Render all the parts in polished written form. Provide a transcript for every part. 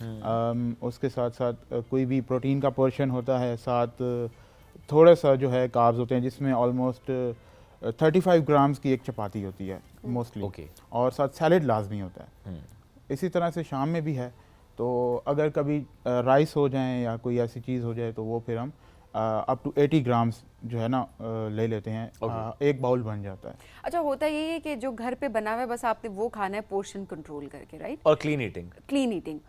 اس کے ساتھ ساتھ کوئی بھی پروٹین کا پورشن ہوتا ہے, ساتھ تھوڑا سا جو ہے کاربز ہوتے ہیں جس میں آلموسٹ 35 گرامز کی ایک چپاتی ہوتی ہے موسٹلی, اور ساتھ سیلڈ لازمی ہوتا ہے. اسی طرح سے شام میں بھی ہے, تو اگر کبھی رائس ہو جائیں یا کوئی ایسی چیز ہو جائے تو وہ پھر ہم اپ ٹو 80 گرامز جو ہے نا لے لیتے ہیں, ایک باؤل بن جاتا ہے. اچھا, ہوتا یہ ہے کہ جو گھر پہ بنا ہوا ہے بس آپ نے وہ کھانا ہے پورشن کنٹرول کر کے, رائٹ, اور کلین ایٹنگ,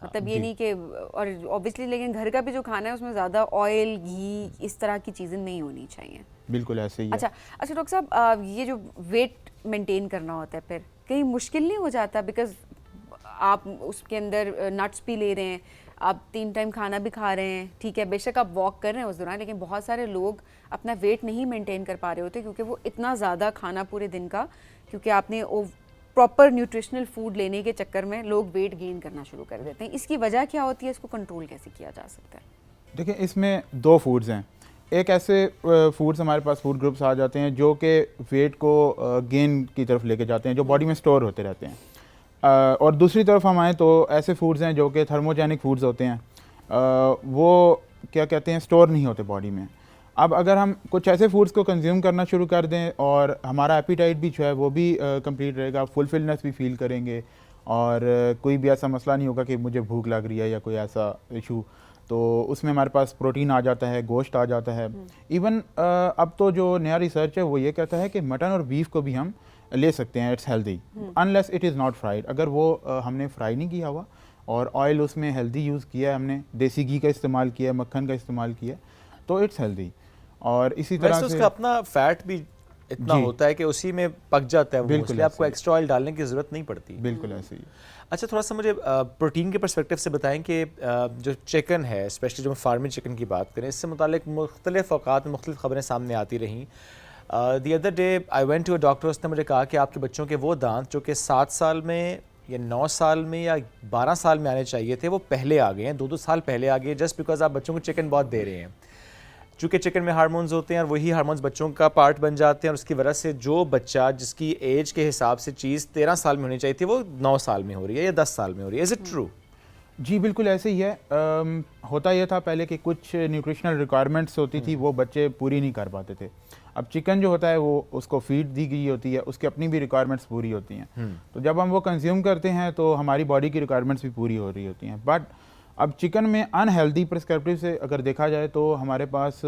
مطلب یہ نہیں کہ, اور اوبیسلی لیکن گھر کا بھی جو کھانا ہے اس میں زیادہ آئل, گھی, اس طرح کی چیزیں نہیں ہونی چاہیے. بالکل ایسے ہی. اچھا ڈاکٹر صاحب, یہ جو ویٹ مینٹین کرنا ہوتا ہے پھر کہیں مشکل نہیں ہو جاتا, بیکاز آپ اس کے اندر نٹس بھی لے رہے ہیں, آپ 3 ٹائم کھانا بھی کھا رہے ہیں, ٹھیک ہے, بے شک آپ واک کر رہے ہیں اس دوران, لیکن بہت سارے لوگ اپنا ویٹ نہیں مینٹین کر پا رہے ہوتے کیونکہ وہ اتنا زیادہ کھانا پورے دن کا, کیونکہ آپ نے پراپر نیوٹریشنل فوڈ لینے کے چکر میں لوگ ویٹ گین کرنا شروع کر دیتے ہیں. اس کی وجہ کیا ہوتی ہے, اس کو کنٹرول کیسے کیا جا سکتا ہے؟ دیکھیں, اس میں 2 فوڈز ہیں. ایک ایسے فوڈز ہمارے پاس فوڈ گروپس آ جاتے ہیں جو کہ ویٹ کو گین کی طرف لے کے جاتے ہیں, جو باڈی میں سٹور ہوتے رہتے ہیں, اور دوسری طرف ہم آئیں تو ایسے فوڈز ہیں جو کہ تھرموجینک فوڈز ہوتے ہیں, وہ کیا کہتے ہیں, سٹور نہیں ہوتے باڈی میں. اب اگر ہم کچھ ایسے فوڈز کو کنزیوم کرنا شروع کر دیں اور ہمارا ایپیٹائٹ بھی جو ہے وہ بھی کمپلیٹ رہے گا, فلفلنس بھی فیل کریں گے, اور کوئی بھی ایسا مسئلہ نہیں ہوگا کہ مجھے بھوک لگ رہی ہے یا کوئی ایسا ایشو, تو اس میں ہمارے پاس پروٹین آ جاتا ہے, گوشت آ جاتا ہے. ایون اب تو جو نیا ریسرچ ہے وہ یہ کہتا ہے کہ مٹن اور بیف کو بھی ہم لے سکتے ہیں, it's healthy unless it is not fried. اگر وہ ہم نے فرائی نہیں کیا ہوا اور آئل اس میں ہیلدی یوز کیا ہے, ہم نے دیسی گھی کا استعمال کیا ہے, مکھن کا استعمال کیا ہے, تو اٹس ہیلدی. اور اسی طرح سے اس کا اپنا فیٹ بھی اتنا ہوتا ہے کہ اسی میں پک جاتا ہے, بالکل آپ کو ایکسٹرا آئل ڈالنے کی ضرورت نہیں پڑتی. بالکل ایسے ہی. اچھا, تھوڑا سا مجھے پروٹین کے پرسپیکٹیو سے بتائیں کہ جو چکن ہے, اسپیشلی جو فارمنگ چکن کی بات کریں, اس سے متعلق مختلف اوقات میں مختلف خبریں سامنے آتی رہیں. The other day I went to a doctor, اس نے مجھے کہا کہ آپ کے بچوں کے وہ دانت جو کہ 7 سال میں یا 9 سال میں یا 12 سال میں آنے چاہیے تھے, وہ پہلے آ گئے ہیں, 2 سال پہلے آ گئے, جسٹ بیکاز آپ بچوں کو چکن بہت دے رہے ہیں. چونکہ چکن میں ہارمونز ہوتے ہیں اور وہی ہارمونز بچوں کا پارٹ بن جاتے ہیں, اور اس کی وجہ سے جو بچہ جس کی ایج کے حساب سے چیز 13 سال میں ہونی چاہیے تھی وہ 9 سال میں ہو رہی ہے یا 10 سال میں ہو رہی ہے. Is it true? جی بالکل ایسے ہی ہے. ہوتا یہ تھا پہلے کہ کچھ نیوٹریشنل ریکوائرمنٹس ہوتی تھی وہ بچے پوری نہیں کر پاتے تھے. اب چکن جو ہوتا ہے وہ اس کو فیڈ دی گئی ہوتی ہے, اس کی اپنی بھی ریکوائرمنٹس پوری ہوتی ہیں, تو جب ہم وہ کنزیوم کرتے ہیں تو ہماری باڈی کی ریکوائرمنٹس بھی پوری ہو رہی ہوتی ہیں. بٹ اب چکن میں ان ہیلدی پرسکرپٹیو سے اگر دیکھا جائے تو ہمارے پاس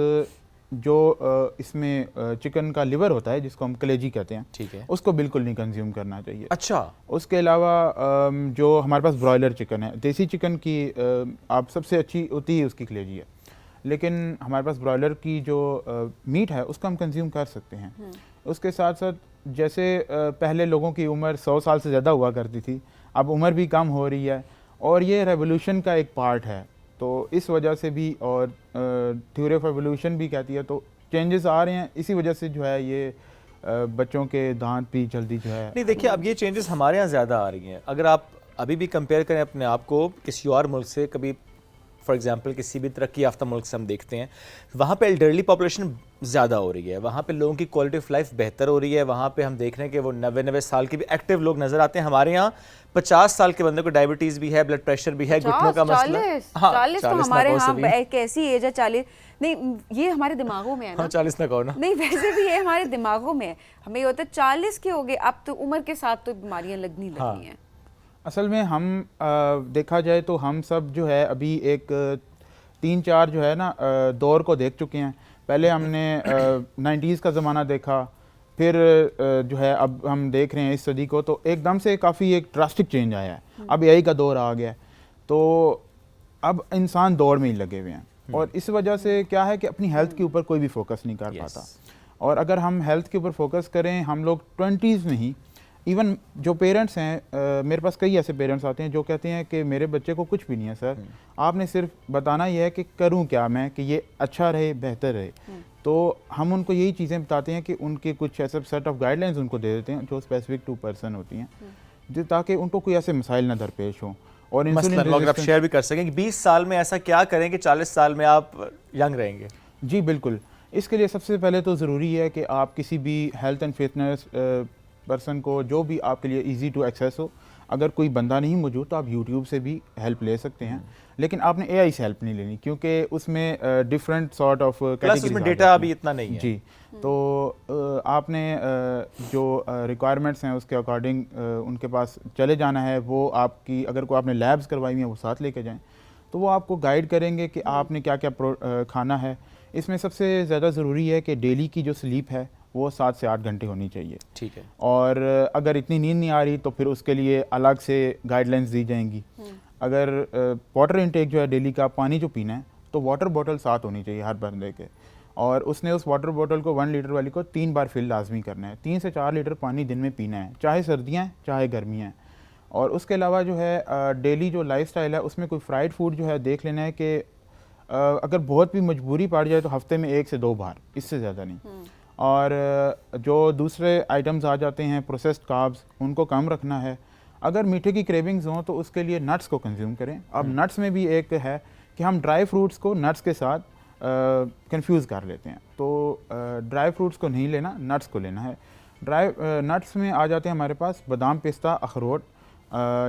جو اس میں چکن کا لیور ہوتا ہے جس کو ہم کلیجی کہتے ہیں, ٹھیک ہے, اس کو بالکل نہیں کنزیوم کرنا چاہیے. اچھا. اس کے علاوہ جو ہمارے پاس برائلر چکن ہے, دیسی چکن کی آپ سب سے اچھی ہوتی ہے اس کی کلیجی ہے, لیکن ہمارے پاس برائلر کی جو میٹ ہے اس کو ہم کنزیوم کر سکتے ہیں. اس کے ساتھ ساتھ جیسے پہلے لوگوں کی عمر 100 سال سے زیادہ ہوا کرتی تھی, اب عمر بھی کم ہو رہی ہے, اور یہ ریولیوشن کا ایک پارٹ ہے, تو اس وجہ سے بھی, اور تھیوری آف ایولیوشن بھی کہتی ہے, تو چینجز آ رہے ہیں. اسی وجہ سے جو ہے یہ بچوں کے دانت بھی جلدی جو ہے. نہیں دیکھیے, اب یہ چینجز ہمارے یہاں زیادہ آ رہی ہیں. اگر آپ ابھی بھی کمپیئر کریں اپنے آپ کو کسی اور ملک سے, کبھی فار ایگزامپل کسی بھی ترقی یافتہ ملک سے ہم دیکھتے ہیں, وہاں پہ ایلڈرلی پاپولیشن زیادہ ہو رہی ہے, وہاں پہ لوگوں کی کوالٹی آف لائف بہتر ہو رہی ہے, وہاں پہ ہم دیکھ رہے ہیں کہ وہ 90 سال کے بھی ایکٹیو لوگ نظر آتے ہیں. ہمارے یہاں 50 سال کے بندے کو ڈائبٹیز بھی ہے, بلڈ پریشر بھی ہے, گھٹنوں کا مسئلہ. 40 تو ہمارے ہاں ایک ایسی ایج ہے, 40 نہیں, یہ ہمارے دماغوں میں ہے نا. 40 نہ کہو نا. نہیں, ویسے بھی یہ ہمارے دماغوں میں ہے. ہمیں یہ ہوتا ہے 40 کے ہو گئے, اب تو عمر کے ساتھ تو بیماریاں لگنی ہیں. اصل میں ہم دیکھا جائے تو ہم سب جو ہے ابھی ایک 3-4 جو ہے نا دور کو دیکھ چکے ہیں. پہلے ہم نے 90s کا زمانہ دیکھا, پھر جو ہے اب ہم دیکھ رہے ہیں اس صدی کو, تو ایک دم سے کافی ایک ڈراسٹک چینج آیا ہے. اب AI کا دور آ گیا ہے, تو اب انسان دوڑ میں ہی لگے ہوئے ہیں, اور اس وجہ سے کیا ہے کہ اپنی ہیلتھ کے اوپر کوئی بھی فوکس نہیں کر پاتا. اور اگر ہم ہیلتھ کے اوپر فوکس کریں, ہم لوگ 20s میں ہی, ایون جو پیرنٹس ہیں, میرے پاس کئی ایسے پیرنٹس آتے ہیں جو کہتے ہیں کہ میرے بچے کو کچھ بھی نہیں ہے سر, آپ نے صرف بتانا یہ ہے کہ کروں کیا میں کہ یہ اچھا رہے, بہتر رہے. تو ہم ان کو یہی چیزیں بتاتے ہیں کہ ان کے کچھ ایسے سیٹ آف گائیڈ لائنز ان کو دے دیتے ہیں جو اسپیسیفک ٹو پرسن ہوتی ہیں, تاکہ ان کو کوئی ایسے مسائل نہ درپیش ہوں. اور مثلاً اگر آپ شیئر بھی کر سکیں کہ 20 سال میں ایسا کیا کریں کہ 40 سال میں آپ ینگ رہیں گے. جی بالکل. اس کے لیے سب سے پہلے تو ضروری ہے کہ آپ کسی بھی ہیلتھ اینڈ فٹنس پرسن کو جو بھی آپ کے لیے ایزی ٹو ایکسیس ہو, اگر کوئی بندہ نہیں موجود تو آپ یوٹیوب سے بھی ہیلپ لے سکتے ہیں, لیکن آپ نے اے آئی سے ہیلپ نہیں لینی کیونکہ اس میں ڈفرینٹ سارٹ آف پلس اس میں ڈیٹا ابھی اتنا نہیں ہے. جی, تو آپ نے جو ریکوائرمنٹس ہیں اس کے اکارڈنگ ان کے پاس چلے جانا ہے. وہ آپ کی اگر کوئی آپ نے لیبس کروائی ہوئی ہیں وہ ساتھ لے کے جائیں, تو وہ آپ کو گائیڈ کریں گے کہ آپ نے کیا کیا کھانا ہے. اس میں سب سے زیادہ ضروری ہے کہ ڈیلی کی جو سلیپ ہے وہ 7 سے 8 گھنٹے ہونی چاہیے. ٹھیک ہے. اور اگر اتنی نیند نہیں آ رہی تو پھر اس کے لیے الگ سے گائیڈ لائنس دی جائیں گی. اگر واٹر انٹیک جو ہے ڈیلی کا پانی جو پینا ہے تو واٹر بوٹل ساتھ ہونی چاہیے ہر بندے کے, اور اس نے اس واٹر بوٹل کو 1 لیٹر والی کو 3 بار فل لازمی کرنا ہے. 3 سے 4 لیٹر پانی دن میں پینا ہے, چاہے سردیاں ہیں چاہے گرمیاں ہیں. اور اس کے علاوہ جو ہے ڈیلی جو لائف سٹائل ہے اس میں کوئی فرائیڈ فوڈ جو ہے دیکھ لینا ہے کہ اگر بہت بھی مجبوری پڑ جائے تو ہفتے میں 1 سے 2 بار, اس سے زیادہ نہیں. اور جو دوسرے آئٹمز آ جاتے ہیں پروسیسڈ کاربز, ان کو کم رکھنا ہے. اگر میٹھے کی کریونگز ہوں تو اس کے لیے نٹس کو کنزیوم کریں. اب نٹس میں بھی ایک ہے کہ ہم ڈرائی فروٹس کو نٹس کے ساتھ کنفیوز کر لیتے ہیں, تو ڈرائی فروٹس کو نہیں لینا, نٹس کو لینا ہے. ڈرائی نٹس میں آ جاتے ہیں ہمارے پاس بادام, پستہ, اخروٹ.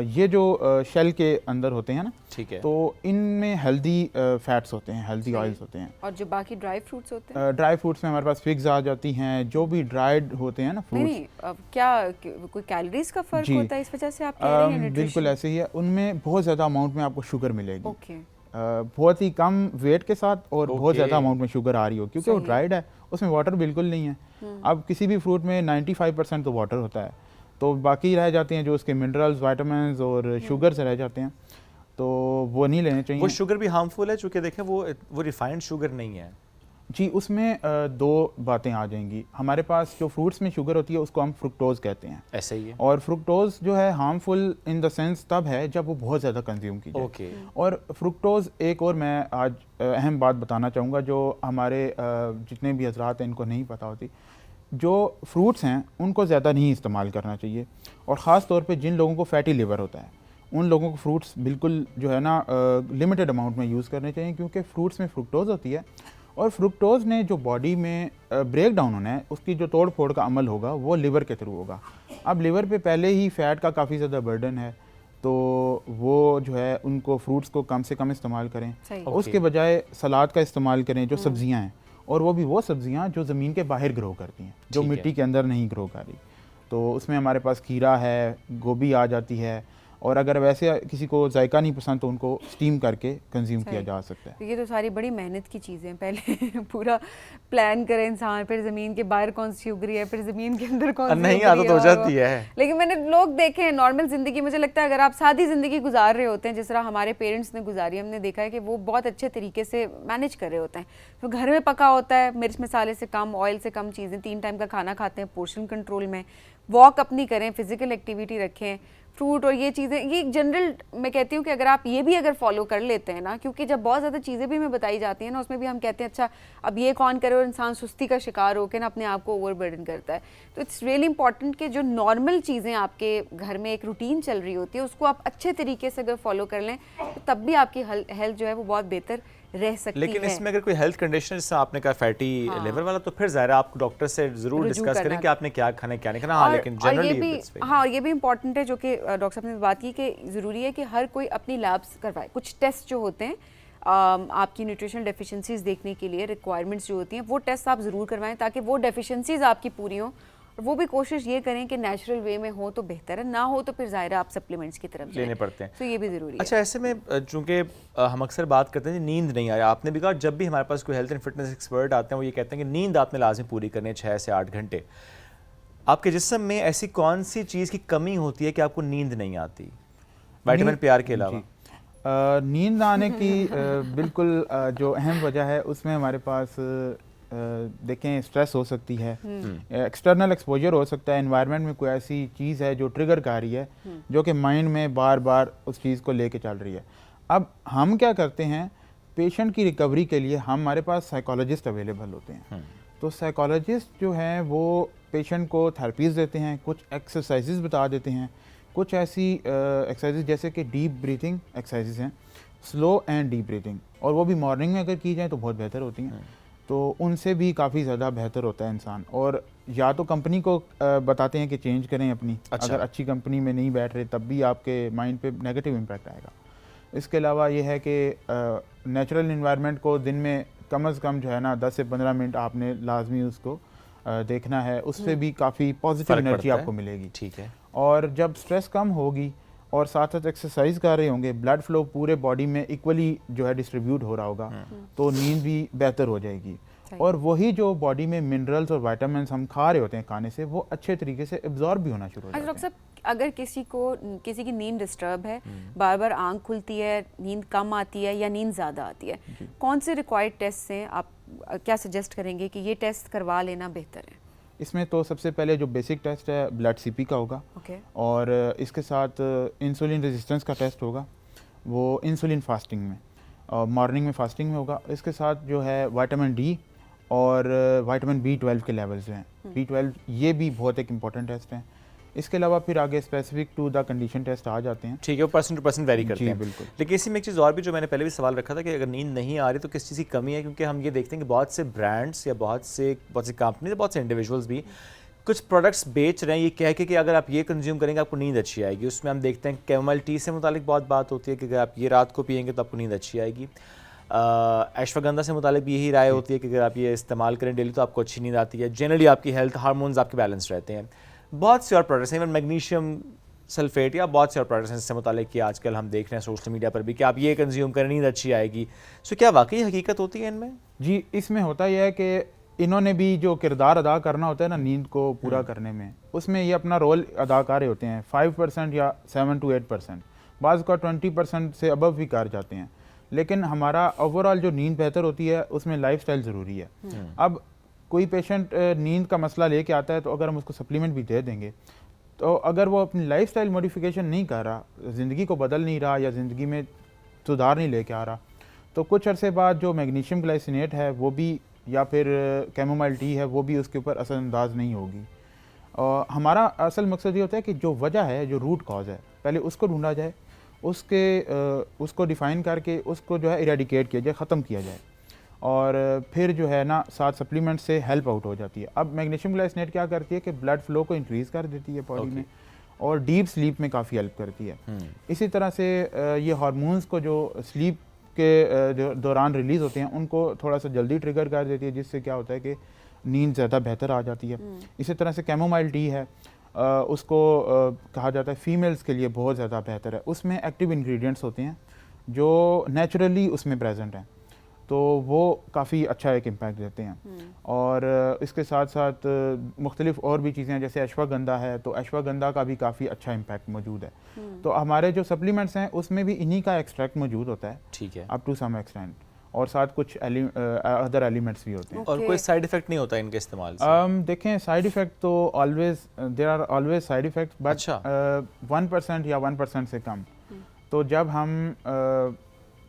یہ جو شیل کے اندر ہوتے ہیں نا, ٹھیک ہے, تو ان میں ہیلدی فیٹس ہوتے ہیں, ہیلدی آئلس ہوتے ہیں. اور جو باقی ڈرائی فروٹس ہوتے ہیں, ڈرائی فروٹس میں ہمارے پاس فگز آ جاتی ہیں, جو بھی ڈرائیڈ ہوتے ہیں نا فروٹس. نہیں کیا کوئی کیلوریز کا فرق ہوتا ہے اس وجہ سے آپ کہہ رہے ہیں؟ بالکل ایسے ہی ہے, ان میں بہت زیادہ اماؤنٹ میں آپ کو شوگر ملے گی. اوکے, بہت ہی کم ویٹ کے ساتھ اور بہت زیادہ اماؤنٹ میں شوگر آ رہی ہو کیونکہ وہ ڈرائیڈ ہے, اس میں واٹر بالکل نہیں ہے. اب کسی بھی فروٹ میں 95% تو واٹر ہوتا ہے, تو باقی رہ جاتے ہیں جو اس کے منرلز, وائٹامنز اور شوگر سے رہ جاتے ہیں, تو وہ نہیں لینے چاہیے. وہ شوگر بھی ہارمفل ہے چونکہ دیکھیں وہ ریفائنڈ شوگر نہیں ہے. جی, اس میں 2 باتیں آ جائیں گی. ہمارے پاس جو فروٹس میں شوگر ہوتی ہے اس کو ہم فرکٹوز کہتے ہیں. ایسا ہی ہے. اور فرکٹوز جو ہے ہارمفل ان دا سینس تب ہے جب وہ بہت زیادہ کنزیوم کی جائے. اوکے. اور فرکٹوز ایک اور میں آج اہم بات بتانا چاہوں گا جو ہمارے جتنے بھی حضرات ہیں ان کو نہیں پتہ ہوتی. جو فروٹس ہیں ان کو زیادہ نہیں استعمال کرنا چاہیے, اور خاص طور پہ جن لوگوں کو فیٹی لیور ہوتا ہے ان لوگوں کو فروٹس بالکل جو ہے نا لمیٹڈ اماؤنٹ میں یوز کرنے چاہیے, کیونکہ فروٹس میں فرکٹوز ہوتی ہے, اور فرکٹوز نے جو باڈی میں بریک ڈاؤن ہونا ہے اس کی جو توڑ پھوڑ کا عمل ہوگا وہ لیور کے تھرو ہوگا. اب لیور پہ پہلے ہی فیٹ کا کافی زیادہ برڈن ہے, تو وہ جو ہے ان کو فروٹس کو کم سے کم استعمال کریں. اس کے بجائے سلاد کا استعمال کریں, جو سبزیاں ہیں, اور وہ بھی وہ سبزیاں جو زمین کے باہر گرو کرتی ہیں, جو مٹی کے اندر نہیں گرو کر رہی. تو اس میں ہمارے پاس کھیرا ہے, گوبھی آ جاتی ہے, اور اگر ویسے کسی کو ذائقہ نہیں پسند تو ان کو اسٹیم کر کے کنزیوم کیا جا سکتا ہے. یہ تو ساری بڑی محنت کی چیزیں ہیں, پہلے پورا پلان کرے انسان, پھر زمین کے باہر کون سی اگری ہے, پھر زمین کے اندر کون سی نہیں عادت ہو جاتی ہے. لیکن میں نے لوگ دیکھے ہیں نارمل زندگی, مجھے لگتا ہے اگر آپ سادی زندگی گزار رہے ہوتے ہیں جس طرح ہمارے پیرنٹس نے گزاری, ہم نے دیکھا ہے کہ وہ بہت اچھے طریقے سے مینیج کر رہے ہوتے ہیں. تو گھر میں پکا ہوتا ہے, مرچ مسالے سے کم, آئل سے کم چیزیں, 3 ٹائم کا کھانا کھاتے ہیں, پورشن کنٹرول میں, واک اپنی کریں, فزیکل ایکٹیویٹی رکھیں, فروٹ اور یہ چیزیں, یہ جنرل میں کہتی ہوں کہ اگر آپ یہ بھی اگر فالو کر لیتے ہیں نا, کیونکہ جب بہت زیادہ چیزیں بھی ہمیں بتائی جاتی ہیں نا, اس میں بھی ہم کہتے ہیں اچھا اب یہ کون کرے, اور انسان سستی کا شکار ہو کے نا اپنے آپ کو اوور برڈن کرتا ہے. تو اٹس ریئلی امپورٹنٹ کہ جو نارمل چیزیں آپ کے گھر میں ایک روٹین چل رہی ہوتی ہے اس کو آپ اچھے طریقے سے اگر فالو کر لیں تو تب بھی آپ کی ہیلتھ جو ہے وہ بہت بہتر رہ سکتی ہے. لیکن اس میں اگر کوئی ہیلتھ کنڈیشن جیسے آپ نے کہا فیٹی لیور والا, تو پھر ظاہر ہے آپ کو ڈاکٹر سے ضرور ڈسکس کریں کہ آپ نے کیا کھانا ہے کیا نہیں کھانا. ہاں, لیکن جنرلی ہاں, اور یہ بھی امپورٹنٹ ہے جو کہ ڈاکٹر صاحب نے بات کی کہ ضروری ہے کہ ہر کوئی اپنی لیبس کروائے. کچھ ٹیسٹ جو ہوتے ہیں آپ کی نیوٹریشنل ڈیفیشنسیز دیکھنے کے لیے, ریکوائرمنٹس جو ہوتی ہیں وہ ٹیسٹ آپ ضرور کروائیں تاکہ وہ ڈیفیشنسیز آپ کی پوری ہوں, اور وہ بھی کوشش یہ کریں کہ نیچرل وے میں ہو تو بہتر ہے, نہ ہو تو پھر ظاہر آپ سپلیمنٹس کی طرف لینے پڑتے ہیں. تو یہ بھی ضروری ہے. اچھا, ایسے میں چونکہ ہم اکثر بات کرتے ہیں نیند نہیں آیا, آپ نے بھی کہا جب بھی ہمارے پاس کوئی ہیلتھ اینڈ فٹنس ایکسپرٹ آتے ہیں وہ یہ کہتے ہیں کہ نیند آپ نے لازمی پوری کرنی ہے 6 سے 8 گھنٹے. آپ کے جسم میں ایسی کون سی چیز کی کمی ہوتی ہے کہ آپ کو نیند نہیں آتی وائٹامن پیار کے علاوہ؟ نیند آنے کی بالکل جو اہم وجہ ہے اس میں ہمارے پاس دیکھیں اسٹریس ہو سکتی ہے, ایکسٹرنل ایکسپوجر ہو سکتا ہے, انوائرمنٹ میں کوئی ایسی چیز ہے جو ٹریگر کر رہی ہے جو کہ مائنڈ میں بار بار اس چیز کو لے کے چل رہی ہے. اب ہم کیا کرتے ہیں, پیشنٹ کی ریکوری کے لیے ہمارے پاس سائیکالوجسٹ اویلیبل ہوتے ہیں. تو سائیکالوجسٹ جو ہیں وہ پیشنٹ کو تھراپیز دیتے ہیں, کچھ ایکسرسائزز بتا دیتے ہیں, کچھ ایسی ایکسرسائزز جیسے کہ ڈیپ بریتھنگ ایکسرسائزز ہیں, سلو اینڈ ڈیپ بریتھنگ, اور وہ بھی مارننگ میں اگر کی جائیں تو بہت بہتر ہوتی ہیں. تو ان سے بھی کافی زیادہ بہتر ہوتا ہے انسان. اور یا تو کمپنی کو بتاتے ہیں کہ چینج کریں اپنی, اگر اچھی کمپنی میں نہیں بیٹھ رہے تب بھی آپ کے مائنڈ پہ نیگیٹو امپیکٹ آئے گا. اس کے علاوہ یہ ہے کہ نیچرل انوائرمنٹ کو دن میں کم از کم جو ہے نا 10 سے 15 منٹ آپ نے لازمی اس کو دیکھنا ہے, اس سے بھی کافی پازیٹیو انرجی آپ کو ملے گی. ٹھیک ہے. اور جب سٹریس کم ہوگی اور ساتھ ساتھ ایکسرسائز کر رہے ہوں گے, بلڈ فلو پورے باڈی میں ایکولی جو ہے ڈسٹریبیوٹ ہو رہا ہوگا, تو نیند بھی بہتر ہو جائے گی. اور وہی جو باڈی میں منرلز اور وائٹامنس ہم کھا رہے ہوتے ہیں کھانے سے, وہ اچھے طریقے سے ایبزارب بھی ہونا شروع ہو جاتے ہیں. ڈاکٹر صاحب, اگر کسی کی نیند ڈسٹرب ہے, بار بار آنکھ کھلتی ہے, نیند کم آتی ہے یا نیند زیادہ آتی ہے, کون سے ریکوائرڈ ٹیسٹ ہیں, آپ کیا سجیسٹ کریں گے کہ یہ ٹیسٹ کروا لینا بہتر ہے؟ اس میں تو سب سے پہلے جو بیسک ٹیسٹ ہے بلڈ سی پی کا ہوگا, اور اس کے ساتھ انسولین ریزسٹنس کا ٹیسٹ ہوگا, وہ انسولین فاسٹنگ میں اور مارننگ میں فاسٹنگ میں ہوگا. اس کے ساتھ جو ہے وائٹامن ڈی اور وائٹامن B12 کے لیولز جو ہیں, B12 یہ بھی بہت ایک امپورٹنٹ ٹیسٹ ہیں. اس کے علاوہ پھر آگے specific to the condition test آ جاتے ہیں. ٹھیک ہے, وہ پرسن ٹو پرسن ویری کرتے ہیں. بالکل. لیکن اسی میں ایک چیز اور بھی جو میں نے پہلے بھی سوال رکھا تھا کہ اگر نیند نہیں آ رہی تو کس چیز کی کمی ہے, کیونکہ ہم یہ دیکھتے ہیں کہ بہت سے برانڈس یا بہت سی کمپنیز, بہت سے انڈیویجولس بھی کچھ پروڈکٹس بیچ رہے ہیں یہ کہہ کے کہ اگر آپ یہ کنزیوم کریں گے آپ کو نیند اچھی آئے گی. اس میں ہم دیکھتے ہیں کیمل ٹی سے متعلق بہت بات ہوتی ہے کہ اگر آپ یہ رات کو پئیں گے تو آپ کو نیند اچھی آئے گی. ایشواگندھا سے متعلق بھی یہی رائے ہوتی ہے کہ اگر آپ یہ استعمال کریں ڈیلی تو آپ کو اچھی نیند آتی ہے. جنرلی آپ کی ہیلتھ ہارمونز آپ کے بیلنس رہتے ہیں. بہت سے اور پروڈکٹس ہیں, ایون میگنیشیم سلفیٹ یا بہت سے اور پروڈکٹس ہیں اس سے متعلق کہ آج کل ہم دیکھ رہے ہیں سوشل میڈیا پر بھی کہ آپ یہ کنزیوم کریں نیند اچھی آئے گی. سو کیا واقعی حقیقت ہوتی ہے ان میں؟ جی, اس میں ہوتا یہ ہے کہ انہوں نے بھی جو کردار ادا کرنا ہوتا ہے نا نیند کو پورا کرنے میں, اس میں یہ اپنا رول ادا کر رہے ہوتے ہیں. 5% یا 7 to 8%, بعض کا 20% سے ابو بھی کر جاتے ہیں. لیکن ہمارا اوور آل جو نیند بہتر ہوتی ہے اس میں لائف سٹائل ضروری ہے. اب کوئی پیشنٹ نیند کا مسئلہ لے کے آتا ہے تو اگر ہم اس کو سپلیمنٹ بھی دے دیں گے, تو اگر وہ اپنی لائف سٹائل موڈیفیکیشن نہیں کر رہا, زندگی کو بدل نہیں رہا یا زندگی میں سدھار نہیں لے کے آ رہا, تو کچھ عرصے بعد جو میگنیشیم گلائسینیٹ ہے وہ بھی یا پھر کیمومائل ٹی ہے وہ بھی اس کے اوپر اثر انداز نہیں ہوگی. ہمارا اصل مقصد یہ ہوتا ہے کہ جو وجہ ہے, جو روٹ کاز ہے, پہلے اس کو ڈھونڈا جائے, اس کو ڈیفائن کر کے اس کو جو ہے ایریڈیکیٹ کیا جائے, ختم کیا جائے, اور پھر جو ہے نا ساتھ سپلیمنٹ سے ہیلپ آؤٹ ہو جاتی ہے. اب میگنیشیم گلائسینیٹ کیا کرتی ہے کہ بلڈ فلو کو انکریز کر دیتی ہے باڈی میں, اور ڈیپ سلیپ میں کافی ہیلپ کرتی ہے. اسی طرح سے یہ ہارمونز کو جو سلیپ کے دوران ریلیز ہوتے ہیں ان کو تھوڑا سا جلدی ٹریگر کر دیتی ہے, جس سے کیا ہوتا ہے کہ نیند زیادہ بہتر آ جاتی ہے. اسی طرح سے کیمومائل ٹی ہے, اس کو کہا جاتا ہے فیمیلز کے لیے بہت زیادہ بہتر ہے. اس میں ایکٹیو انگریڈینٹس ہوتے ہیں جو نیچرلی اس میں پریزنٹ ہیں, تو وہ کافی اچھا ایک امپیکٹ دیتے ہیں. اور اس کے ساتھ ساتھ مختلف اور بھی چیزیں ہیں, جیسے اشواگندھا ہے, تو اشواگندھا کا بھی کافی اچھا امپیکٹ موجود ہے. تو ہمارے جو سپلیمنٹس ہیں اس میں بھی انہی کا ایکسٹریکٹ موجود ہوتا ہے, ٹھیک ہے, اپ ٹو سم ایکسٹینٹ, اور ساتھ کچھ ادر ایلیمنٹس بھی ہوتے ہیں. اور کوئی سائیڈ ایفیکٹ نہیں ہوتا ان کے استعمال سے؟ دیکھیں سائیڈ ایفیکٹ تو there are always side effect, but 1% یا 1% سے کم. تو جب ہم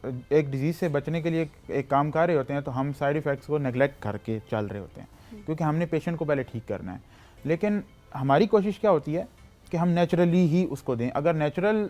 ایک ڈیزیز سے بچنے کے لیے ایک کام کر رہے ہوتے ہیں تو ہم سائیڈ ایفیکٹس کو نیگلیکٹ کر کے چل رہے ہوتے ہیں, کیونکہ ہم نے پیشنٹ کو پہلے ٹھیک کرنا ہے. لیکن ہماری کوشش کیا ہوتی ہے کہ ہم نیچرلی ہی اس کو دیں. اگر نیچرل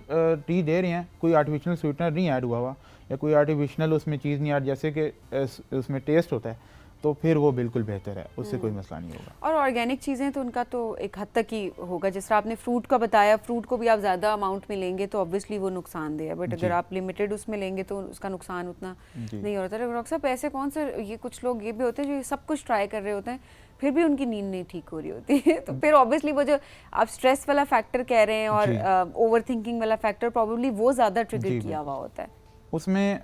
ٹی دے رہے ہیں, کوئی آرٹیفیشل سویٹنر نہیں ایڈ ہوا یا کوئی آرٹیفیشنل اس میں چیز نہیں ایڈ, جیسے کہ اس میں ٹیسٹ ہوتا ہے, تو پھر وہ بالکل بہتر ہے, اس سے کوئی مسئلہ نہیں ہوگا. اور آرگینک چیزیں تو ان کا تو ایک حد تک ہی ہوگا, جس طرح آپ نے فروٹ کا بتایا, فروٹ کو بھی آپ زیادہ اماؤنٹ میں لیں گے تو obviously وہ نقصان دہ ہے, بٹ اگر آپ لمیٹڈ اس میں لیں گے تو اس کا نقصان اتنا نہیں ہوتا. ڈاکٹر صاحب ایسے کون سے یہ کچھ لوگ یہ بھی ہوتے ہیں جو سب کچھ ٹرائی کر رہے ہوتے ہیں پھر بھی ان کی نیند نہیں ٹھیک ہو رہی ہوتی ہے, تو پھر obviously وہ جو آپ اسٹریس والا فیکٹر کہہ رہے ہیں اور اوور تھنکنگ والا فیکٹر پروبیبلی وہ زیادہ ٹریگر کیا ہوا ہوتا ہے. اس میں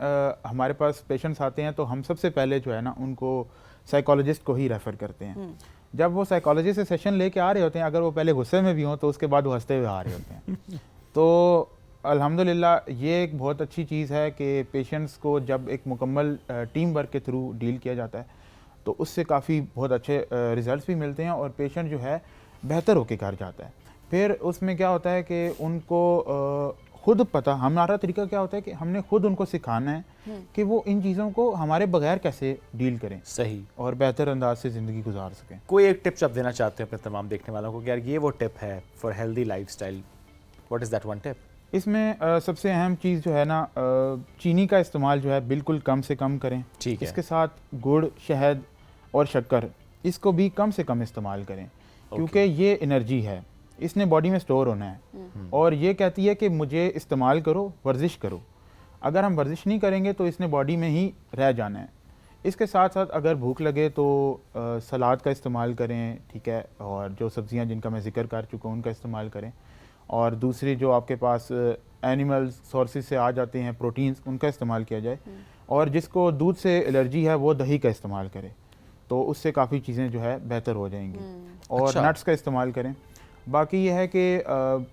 ہمارے پاس پیشنٹس آتے ہیں تو ہم سب سے پہلے جو ہے نا ان کو سائیکالوجسٹ کو ہی ریفر کرتے ہیں. جب وہ سائیکالوجسٹ سے سیشن لے کے آ رہے ہوتے ہیں, اگر وہ پہلے غصے میں بھی ہوں تو اس کے بعد وہ ہنستے ہوئے آ رہے ہوتے ہیں. تو الحمدللہ یہ ایک بہت اچھی چیز ہے کہ پیشنٹس کو جب ایک مکمل ٹیم ورک کے تھرو ڈیل کیا جاتا ہے تو اس سے کافی بہت اچھے ریزلٹس بھی ملتے ہیں, اور پیشنٹ جو ہے بہتر ہو کے گھر جاتا ہے. پھر اس میں کیا ہوتا ہے کہ ان کو خود پتہ, ہمارا طریقہ کیا ہوتا ہے کہ ہم نے خود ان کو سکھانا ہے کہ وہ ان چیزوں کو ہمارے بغیر کیسے ڈیل کریں, صحیح, اور بہتر انداز سے زندگی گزار سکیں. کوئی ایک ٹپ آپ دینا چاہتے ہیں اپنے تمام دیکھنے والوں کو کہ یار یہ وہ ٹپ ہے for healthy life style, what is that one tip? اس میں سب سے اہم چیز جو ہے نا چینی کا استعمال جو ہے بالکل کم سے کم کریں. ٹھیک ہے. اس کے ساتھ گڑ, شہد اور شکر اس کو بھی کم سے کم استعمال کریں کیونکہ یہ انرجی ہے, اس نے باڈی میں سٹور ہونا ہے اور یہ کہتی ہے کہ مجھے استعمال کرو, ورزش کرو. اگر ہم ورزش نہیں کریں گے تو اس نے باڈی میں ہی رہ جانا ہے. اس کے ساتھ ساتھ اگر بھوک لگے تو سلاد کا استعمال کریں, ٹھیک ہے, اور جو سبزیاں جن کا میں ذکر کر چکا ہوں ان کا استعمال کریں. اور دوسری جو آپ کے پاس اینیمل سورسز سے آ جاتے ہیں پروٹینز, ان کا استعمال کیا جائے. اور جس کو دودھ سے الرجی ہے وہ دہی کا استعمال کرے, تو اس سے کافی چیزیں جو ہے بہتر ہو جائیں گی. اور نٹس کا استعمال کریں. باقی یہ ہے کہ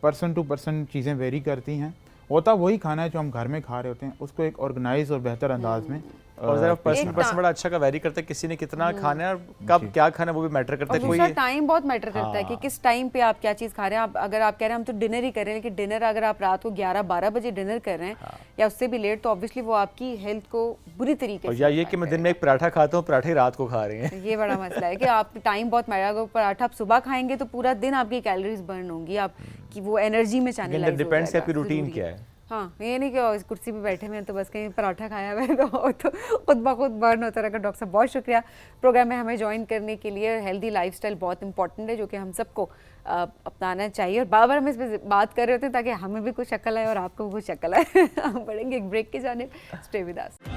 پرسن ٹو پرسن چیزیں ویری کرتی ہیں, ہوتا وہی کھانا ہے جو ہم گھر میں کھا رہے ہوتے ہیں, اس کو ایک آرگنائز اور بہتر انداز میں اور ذرا پرسن پرسن بڑا اچھا کا ویری کرتا ہے, کسی نے کتنا کھانا ہے اور کب کیا کھانا ہے وہ بھی میٹر کرتا ہے. کوئی ٹائم بہت میٹر کرتا ہے کہ کس ٹائم پہ آپ کیا چیز کھا رہے ہیں. اگر آپ کہہ رہے ہیں ہم تو ڈنر ہی کر رہے ہیں, لیکن ڈنر اگر آپ رات کو 11-12 بجے ڈنر کر رہے ہیں یا اس سے بھی لیٹ, تو آبویسلی وہ آپ کی ہیلتھ کو بری طریقے سے, یا یہ کہ میں دن میں ایک پراٹھا کھاتا ہوں, پراٹھے رات کو کھا رہے ہیں, یہ بڑا مسئلہ ہے کہ آپ ٹائم بہت میٹر. اگر پراٹھا آپ صبح کھائیں گے تو پورا دن آپ کی کیلوریز برن ہوں گی, آپ کی وہ انرجی میں چینلائز ہو جائے گا. ڈیپینڈس ہے آپ کی روٹین کیا ہے. ہاں, یہ نہیں کہ اس کرسی پہ بیٹھے ہوئے ہیں تو بس کہیں پراٹھا کھایا ہوا ہے تو خود بخود برن ہوتا رہا. ڈاکٹر صاحب بہت شکریہ پروگرام میں ہمیں جوائن کرنے کے لیے. ہیلدی لائف اسٹائل بہت امپورٹنٹ ہے جو کہ ہم سب کو اپنانا چاہیے, اور بار بار ہم اس پہ بات کر رہے ہوتے ہیں تاکہ ہمیں بھی کچھ شکل آئے اور آپ کو بھی کچھ شکل آئے. ہم بڑھیں گے ایک بریک کی جانب. Stay with us.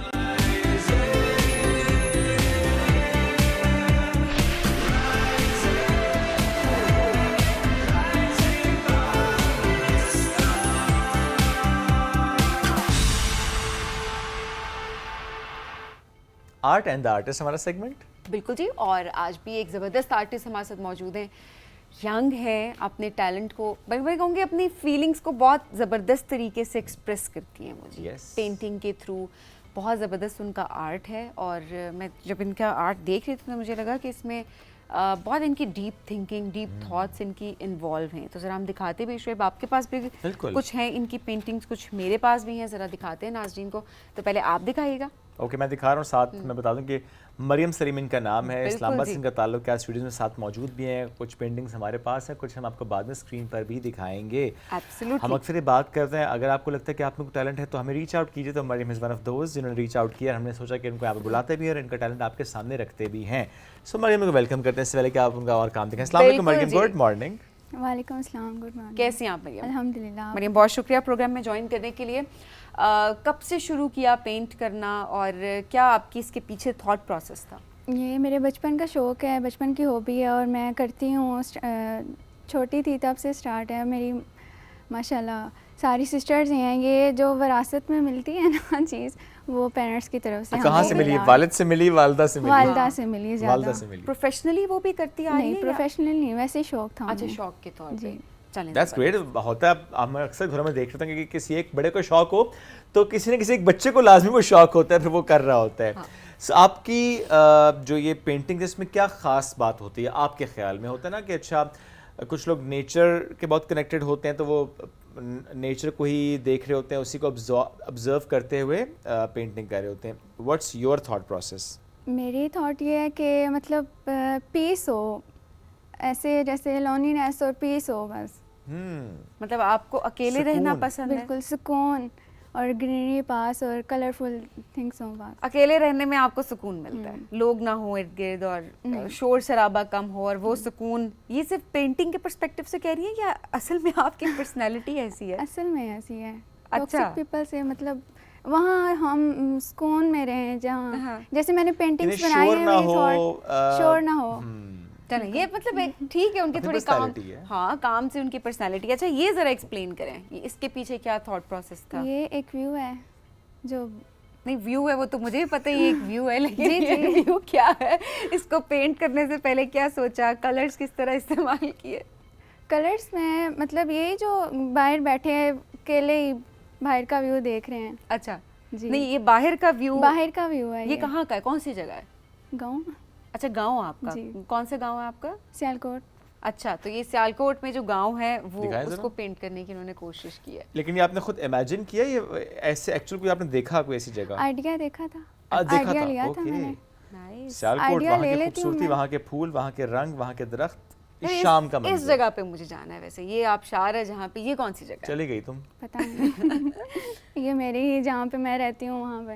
Art and the artist ہمارا سیگمنٹ. بالکل جی, اور آج بھی ایک زبردست آرٹسٹ ہمارے ساتھ موجود ہیں. ینگ ہیں, اپنے ٹیلنٹ کو میں کہوں گی اپنی فیلنگس کو بہت زبردست طریقے سے ایکسپریس کرتی ہیں. مجھے پینٹنگ کے تھرو بہت زبردست ان کا آرٹ ہے, اور میں جب ان کا آرٹ دیکھ رہی تھی تو مجھے لگا کہ اس میں بہت ان کی deep thinking, deep thoughts in کی انوالو ہیں. تو ذرا ہم دکھاتے بھی, شعیب آپ کے پاس بھی کچھ ہیں ان کی پینٹنگس, کچھ میرے پاس بھی ہیں, ذرا دکھاتے ہیں ناظرین کو. تو پہلے آپ دکھائیے گا. اوکے, میں دکھا رہا ہوں. ساتھ میں بتا دوں کہ مریم سلیم ان کا نام ہے, اسلام آباد سے ان کا تعلق ہے. اسٹوڈیوز میں ساتھ موجود بھی ہیں, کچھ پینٹنگز ہمارے پاس ہیں, کچھ ہم آپ کو بعد میں اسکرین پر بھی دکھائیں گے. ہم اکثر یہ بات کرتے ہیں, اگر آپ کو لگتا ہے کہ آپ میں کوئی ٹیلنٹ ہے تو ہمیں ریچ آؤٹ کیجیے. تو مریم از ون آف دوز جنہوں نے ریچ آؤٹ کیا. ہم نے سوچا کہ ان کو آپ بلاتے بھی ہیں اور ان کا ٹیلنٹ آپ کے سامنے رکھتے بھی ہیں. سو مریم کو ویلکم کرتے ہیں, اس سے پہلے کہ آپ ان کا اور کام دکھائیں. السلام علیکم مریم, گڈ مارننگ. وعلیکم السلام, گڈ مارننگ. کیسی ہیں آپ مریم؟ الحمدللہ. مریم بہت شکریہ پروگرام میں جوائن کرنے کے لیے. کب سے شروع کیا پینٹ کرنا, اور کیا آپ کی اس کے پیچھے تھاٹ پروسیس تھا؟ یہ میرے بچپن کا شوق ہے, بچپن کی ہابی ہے, اور میں کرتی ہوں. چھوٹی تھی تب سے اسٹارٹ ہے میری. ماشاءاللہ ساری سسٹرز ہیں, یہ جو وراثت میں ملتی ہے نا چیز, وہ پیرنٹس کی طرف سے. کہاں سے ملی؟ والد سے ملی, والدہ سے ملی؟ والدہ سے ملی زیادہ. والدہ سے ملی. پروفیشنلی وہ بھی کرتی آ رہی ہے؟ نہیں, پروفیشنل نہیں, ویسے شوق تھا. اچھا, شوق کے طور پہ. That's great. ہوتا ہے, ہم اکثر گھروں میں دیکھ رہے ہیں کہ کسی ایک بڑے کو شوق ہو تو کسی نہ کسی ایک بچے کو لازمی وہ شوق ہوتا ہے, پھر وہ کر رہا ہوتا ہے. آپ کی جو یہ پینٹنگ اس میں کیا خاص بات ہوتی ہے آپ کے خیال میں؟ ہوتا ہے نا کہ اچھا کچھ لوگ نیچر کے بہت کنیکٹڈ ہوتے ہیں تو وہ نیچر کو ہی دیکھ رہے ہوتے ہیں, اسی کو آبزرو کرتے ہوئے پینٹنگ کر رہے ہوتے ہیں. What's your thought process? میری تھاٹ یہ ہے کہ مطلب پیس ہو, ایسے جیسے لونینس اور پیس ہو بس. مطلب آپ کو اکیلے رہنا پسند ہے؟ بالکل, سکون اور گرینری پاس اور کلرفل تھنگس ہوں بس. اکیلے رہنے میں آپ کو سکون ملتا ہے, لوگ نہ ہوں ارد گرد اور شور شرابہ کم ہو, اور وہ سکون. یہ صرف پینٹنگ کے پرسپیکٹو سے کہہ رہی ہیں یا اصل میں آپ کی پرسنالٹی ایسی ہے؟ اصل میں ایسی ہے. اچھا, پیپل سے مطلب وہاں ہم سکون میں رہیں, جہاں جیسے میں نے پینٹنگز بنائی ہیں, شور نہ ہو. چلیں, یہ مطلب ایک ٹھیک ہے ان کی تھوڑی کام, ہاں کام سے ان کی پرسنالٹی. اچھا, یہ ذرا ایکسپلین کریں اس کے پیچھے کیا تھاٹ پروسیس تھا؟ یہ ایک ویو ہے جو نہیں, ویو ہے وہ تو مجھے بھی پتہ ہے, یہ ایک ویو ہے, لیکن یہ ویو کیا ہے؟ اس کو پینٹ کرنے سے پہلے کیا سوچا, کلرز کس طرح استعمال کیے؟ کلرز میں مطلب یہی جو باہر بیٹھے ہیں اکیلے ہی باہر کا ویو دیکھ رہے ہیں. اچھا جی, نہیں یہ باہر کا ویو ہے. یہ کہاں کا ہے, کون سی جگہ ہے؟ گاؤں. اچھا, گاؤں آپ کا. کون سے گاؤں ہے آپ کا؟ سیالکوٹ. اچھا, تو یہ سیالکوٹ میں جو گاؤں ہے وہ اس کو پینٹ کرنے کی انہوں نے کوشش کی ہے. لیکن یہ آپ نے خود امیجن کیا, یہ ایسے ایکچوئل کوئی آپ نے دیکھا کوئی ایسی جگہ؟ آئیڈیا دیکھا تھا, آئیڈیا لیا تھا میں نے. سیالکوٹ, وہاں کی خوبصورتی, وہاں کے پھول, وہاں کے رنگ, وہاں کے درخت, شام کا منظر. اس جگہ پہ مجھے جانا ہے. ویسے یہ آپ شہر ہے جہاں پہ, یہ کون سی جگہ؟ چلی گئی تم؟ پتہ نہیں. یہ میری ہی جہاں پہ میں رہتی ہوں وہاں پہ.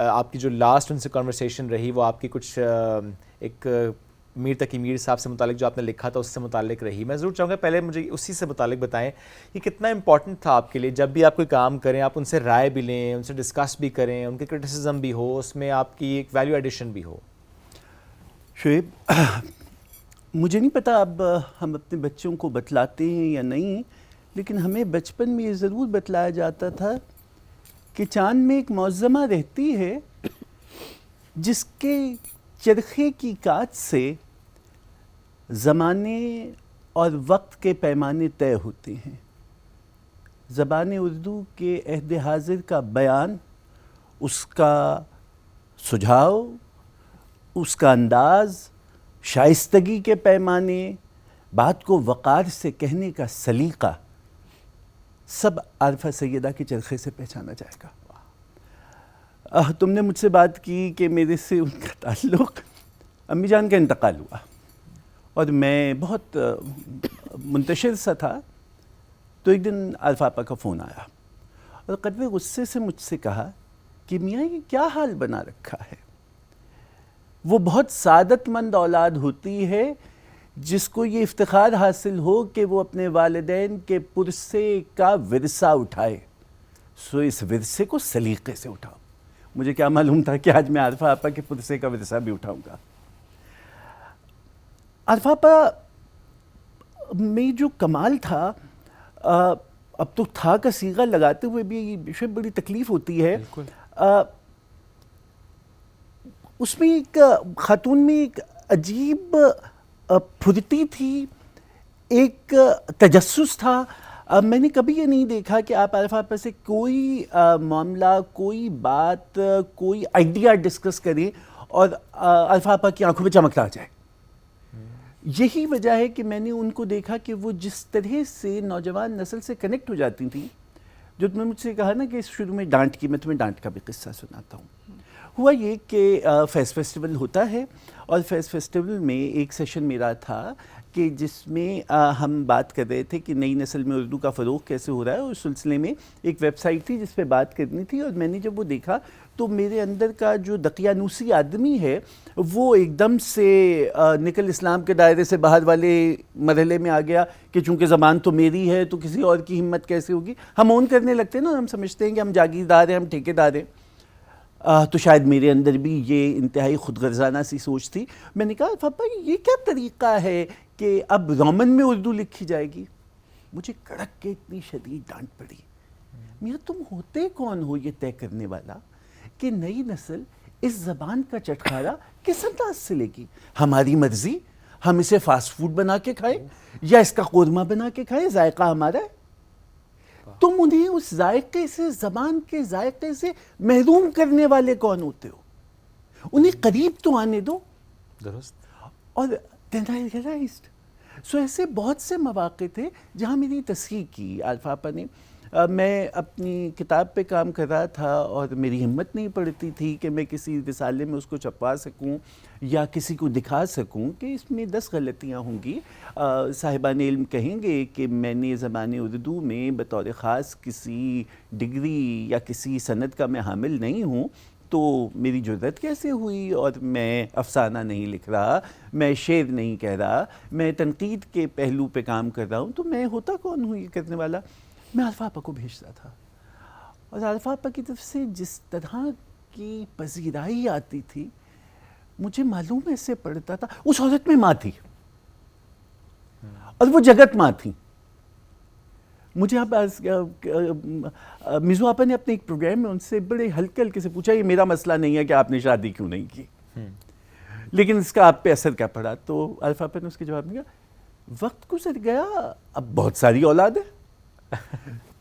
آپ کی جو لاسٹ ان سے کانورسیشن رہی وہ آپ کی کچھ ایک میر تقی میر صاحب سے متعلق جو آپ نے لکھا تھا اس سے متعلق رہی. میں ضرور چاہوں گا پہلے مجھے اسی سے متعلق بتائیں کہ کتنا امپورٹنٹ تھا آپ کے لیے جب بھی آپ کوئی کام کریں آپ ان سے رائے بھی لیں, ان سے ڈسکس بھی کریں, ان کے کرٹیسزم بھی ہو, اس میں آپ کی ایک ویلیو ایڈیشن بھی ہو. شعیب, مجھے نہیں پتا اب ہم اپنے بچوں کو بتلاتے ہیں یا نہیں, لیکن ہمیں بچپن میں یہ ضرور بتلایا جاتا تھا کہ چاند میں ایک معظمہ رہتی ہے جس کے چرخے کی کاج سے زمانے اور وقت کے پیمانے طے ہوتے ہیں. زبان اردو کے عہد حاضر کا بیان, اس کا سجھاؤ, اس کا انداز, شائستگی کے پیمانے, بات کو وقار سے کہنے کا سلیقہ, سب عارفہ سیدہ کے چرخے سے پہچانا جائے گا. تم نے مجھ سے بات کی کہ میرے سے ان کا تعلق, امی جان کا انتقال ہوا اور میں بہت منتشر سا تھا, تو ایک دن عارفہ آپا کا فون آیا اور قدرے غصے سے مجھ سے کہا کہ میاں یہ کیا حال بنا رکھا ہے. وہ بہت سعادت مند اولاد ہوتی ہے جس کو یہ افتخار حاصل ہو کہ وہ اپنے والدین کے پرسے کا ورثہ اٹھائے, سو اس ورثے کو سلیقے سے اٹھاؤ. مجھے کیا معلوم تھا کہ آج میں عارفہ آپا کے پرسے کا ورثہ بھی اٹھاؤں گا. عارفہ آپا میں جو کمال تھا, اب تو تھا کا صیغہ لگاتے ہوئے بھی بڑی تکلیف ہوتی ہے. اس میں ایک خاتون میں ایک عجیب پھرتی تھی, ایک تجسس تھا. میں نے کبھی یہ نہیں دیکھا کہ آپ عارفہ آپا سے کوئی معاملہ, کوئی بات, کوئی آئیڈیا ڈسکس کریں اور عارفہ آپا کی آنکھوں میں چمک آ جائے. یہی وجہ ہے کہ میں نے ان کو دیکھا کہ وہ جس طرح سے نوجوان نسل سے کنیکٹ ہو جاتی تھیں. جو تم نے مجھ سے کہا نا کہ شروع میں ڈانٹ کی, میں تمہیں ڈانٹ کا بھی قصہ سناتا ہوں. ہوا یہ کہ فیس فیسٹیول ہوتا ہے اور فیس فیسٹیول میں ایک سیشن میرا تھا کہ جس میں ہم بات کر رہے تھے کہ نئی نسل میں اردو کا فروغ کیسے ہو رہا ہے, اور اس سلسلے میں ایک ویب سائٹ تھی جس پہ بات کرنی تھی. اور میں نے جب وہ دیکھا تو میرے اندر کا جو دقیانوسی آدمی ہے وہ ایک دم سے نکل اسلام کے دائرے سے باہر والے مرحلے میں آ گیا کہ چونکہ زبان تو میری ہے تو کسی اور کی ہمت کیسے ہوگی. ہم اون کرنے لگتے ہیں نا, ہم سمجھتے ہیں کہ ہم جاگیردار ہیں, ہم ٹھیکیدار ہیں. تو شاید میرے اندر بھی یہ انتہائی خود غرضانہ سی سوچ تھی. میں نے کہا پاپا یہ کیا طریقہ ہے کہ اب رومن میں اردو لکھی جائے گی. مجھے کڑک کے اتنی شدید ڈانٹ پڑی, میاں تم ہوتے کون ہو یہ طے کرنے والا کہ نئی نسل اس زبان کا چٹکارا کس انداز سے لے گی. ہماری مرضی, ہم اسے فاسٹ فوڈ بنا کے کھائیں یا اس کا قورمہ بنا کے کھائیں, ذائقہ ہمارا ہے. تم انہیں اس ذائقے سے, زبان کے ذائقے سے محروم کرنے والے کون ہوتے ہو؟ انہیں قریب تو آنے دو. درست. اور then I realized. سو ایسے بہت سے مواقع تھے جہاں میری تصحیح کی عارفہ آپا نے. میں اپنی کتاب پہ کام کر رہا تھا اور میری ہمت نہیں پڑتی تھی کہ میں کسی رسالے میں اس کو چھپوا سکوں یا کسی کو دکھا سکوں کہ اس میں 10 غلطیاں ہوں گی. صاحبان علم کہیں گے کہ میں نے زبان اردو میں بطور خاص کسی ڈگری یا کسی سند کا میں حامل نہیں ہوں, تو میری جرأت کیسے ہوئی. اور میں افسانہ نہیں لکھ رہا, میں شعر نہیں کہہ رہا, میں تنقید کے پہلو پہ کام کر رہا ہوں, تو میں ہوتا کون ہوں یہ کرنے والا. میں عارفہ آپا کو بھیجتا تھا اور عارفہ آپا کی طرف سے جس طرح کی پذیرائی آتی تھی مجھے معلوم ایسے پڑتا تھا اس عورت میں ماں تھی اور وہ جگت ماں تھی. مجھے اب میزو آپا نے اپنے ایک پروگرام میں ان سے بڑے ہلکے ہلکے سے پوچھا یہ میرا مسئلہ نہیں ہے کہ آپ نے شادی کیوں نہیں کی, لیکن اس کا آپ پہ اثر کیا پڑا. تو عارفہ آپا نے اس کے جواب میں کہا وقت گزر گیا, اب بہت ساری اولاد ہے.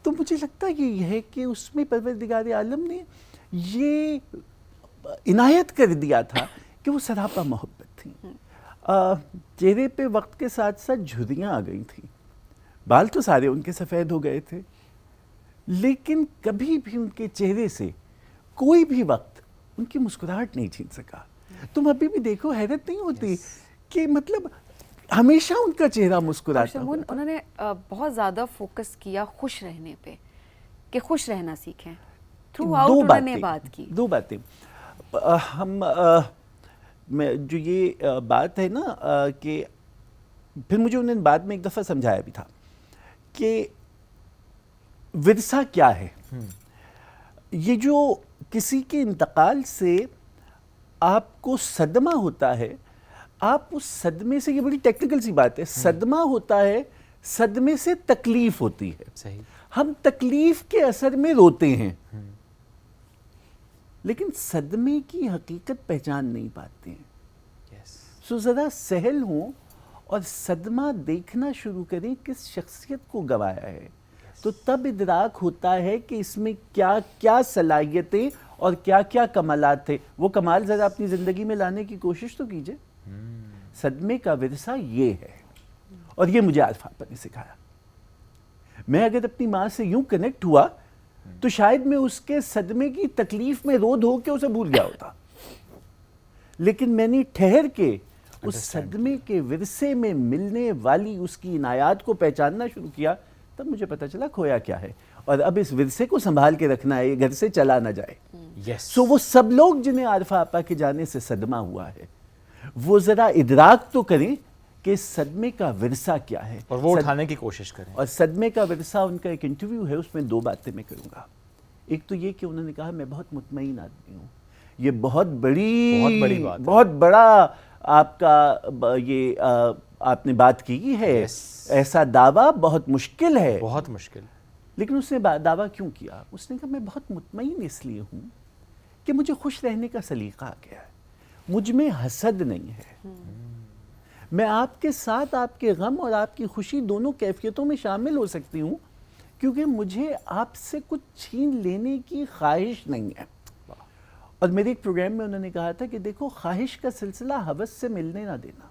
تو مجھے لگتا یہ ہے کہ اس میں پروردگار عالم نے یہ عنایت کر دیا تھا کہ وہ سراپا محبت تھی. چہرے پہ وقت کے ساتھ ساتھ جھریاں آ گئی تھیں, بال تو سارے ان کے سفید ہو گئے تھے, لیکن کبھی بھی ان کے چہرے سے کوئی بھی وقت ان کی مسکراہٹ نہیں چھین سکا. تم ابھی بھی دیکھو, حیرت نہیں ہوتی کہ مطلب ہمیشہ ان کا چہرہ مسکراتا. انہوں نے بہت زیادہ فوکس کیا خوش رہنے پہ کہ خوش رہنا سیکھیں. تھرو آؤٹ انہوں نے بات کی. 2 باتیں. ہم میں جو یہ بات ہے نا کہ پھر مجھے انہوں نے بعد میں ایک دفعہ سمجھایا بھی تھا کہ ورثہ کیا ہے. یہ جو کسی کے انتقال سے آپ کو صدمہ ہوتا ہے, آپ اس صدمے سے, یہ بڑی ٹیکنیکل سی بات ہے, صدمہ ہوتا ہے, صدمے سے تکلیف ہوتی ہے. صحیح. ہم تکلیف کے اثر میں روتے ہیں لیکن صدمے کی حقیقت پہچان نہیں پاتے ہیں. سو ذرا سہل ہوں اور صدمہ دیکھنا شروع کریں کس شخصیت کو گوایا ہے, تو تب ادراک ہوتا ہے کہ اس میں کیا کیا صلاحیتیں اور کیا کیا کمالات تھے. وہ کمال ذرا اپنی زندگی میں لانے کی کوشش تو کیجئے. صدمے کا ورثہ یہ ہے, اور یہ مجھے عارف آپا نے سکھایا. میں اگر اپنی ماں سے یوں کنیکٹ ہوا تو شاید میں اس کے صدمے کی تکلیف میں رو دھو کے اسے بھول گیا ہوتا, لیکن میں نے ٹھہر کے اس صدمے کے ورثے میں ملنے والی اس کی عنایات کو پہچاننا شروع کیا, تب مجھے پتا چلا کھویا کیا ہے, اور اب اس ورثے کو سنبھال کے رکھنا ہے, یہ گھر سے چلا نہ جائے. سو وہ سب لوگ جنہیں عارفہ آپا کے جانے سے صدمہ ہوا ہے, وہ ذرا ادراک تو کریں کہ صدمے کا ورثہ کیا ہے, اور وہ اٹھانے کی کوشش کریں. اور صدمے کا ورثہ ان کا ایک انٹرویو ہے, اس میں 2 باتیں میں کروں گا. ایک تو یہ کہ انہوں نے کہا میں بہت مطمئن آدمی ہوں. یہ بہت بڑی بات, بہت بڑا آپ کا یہ آپ نے بات کی ہے. ایسا دعویٰ بہت مشکل ہے, بہت مشکل. لیکن اس نے دعویٰ کیوں کیا؟ اس نے کہا میں بہت مطمئن اس لیے ہوں کہ مجھے خوش رہنے کا سلیقہ آ گیا ہے, مجھ میں حسد نہیں ہے. میں آپ کے ساتھ آپ کے غم اور آپ کی خوشی دونوں کیفیتوں میں شامل ہو سکتی ہوں, کیونکہ مجھے آپ سے کچھ چھین لینے کی خواہش نہیں ہے. اور میرے ایک پروگرام میں انہوں نے کہا تھا کہ دیکھو, خواہش کا سلسلہ ہوس سے ملنے نہ دینا.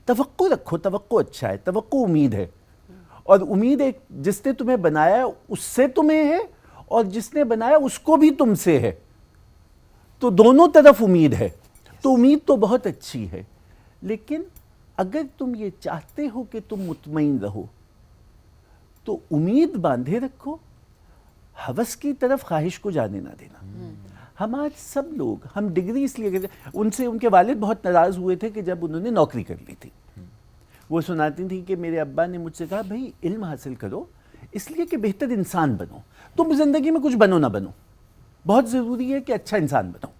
توقع رکھو, توقع اچھا ہے, توقع امید ہے, اور امید ایک جس نے تمہیں بنایا اس سے تمہیں ہے, اور جس نے بنایا اس کو بھی تم سے ہے, تو دونوں طرف امید ہے. تو امید تو بہت اچھی ہے, لیکن اگر تم یہ چاہتے ہو کہ تم مطمئن رہو تو امید باندھے رکھو, ہوس کی طرف خواہش کو جانے نہ دینا. ہم آج سب لوگ, ہم ڈگری اس لیے ان سے, ان کے والد بہت ناراض ہوئے تھے کہ جب انہوں نے نوکری کر لی تھی. وہ سناتی تھیں کہ میرے ابا نے مجھ سے کہا بھائی علم حاصل کرو اس لیے کہ بہتر انسان بنو, تم زندگی میں کچھ بنو نہ بنو, بہت ضروری ہے کہ اچھا انسان بنو.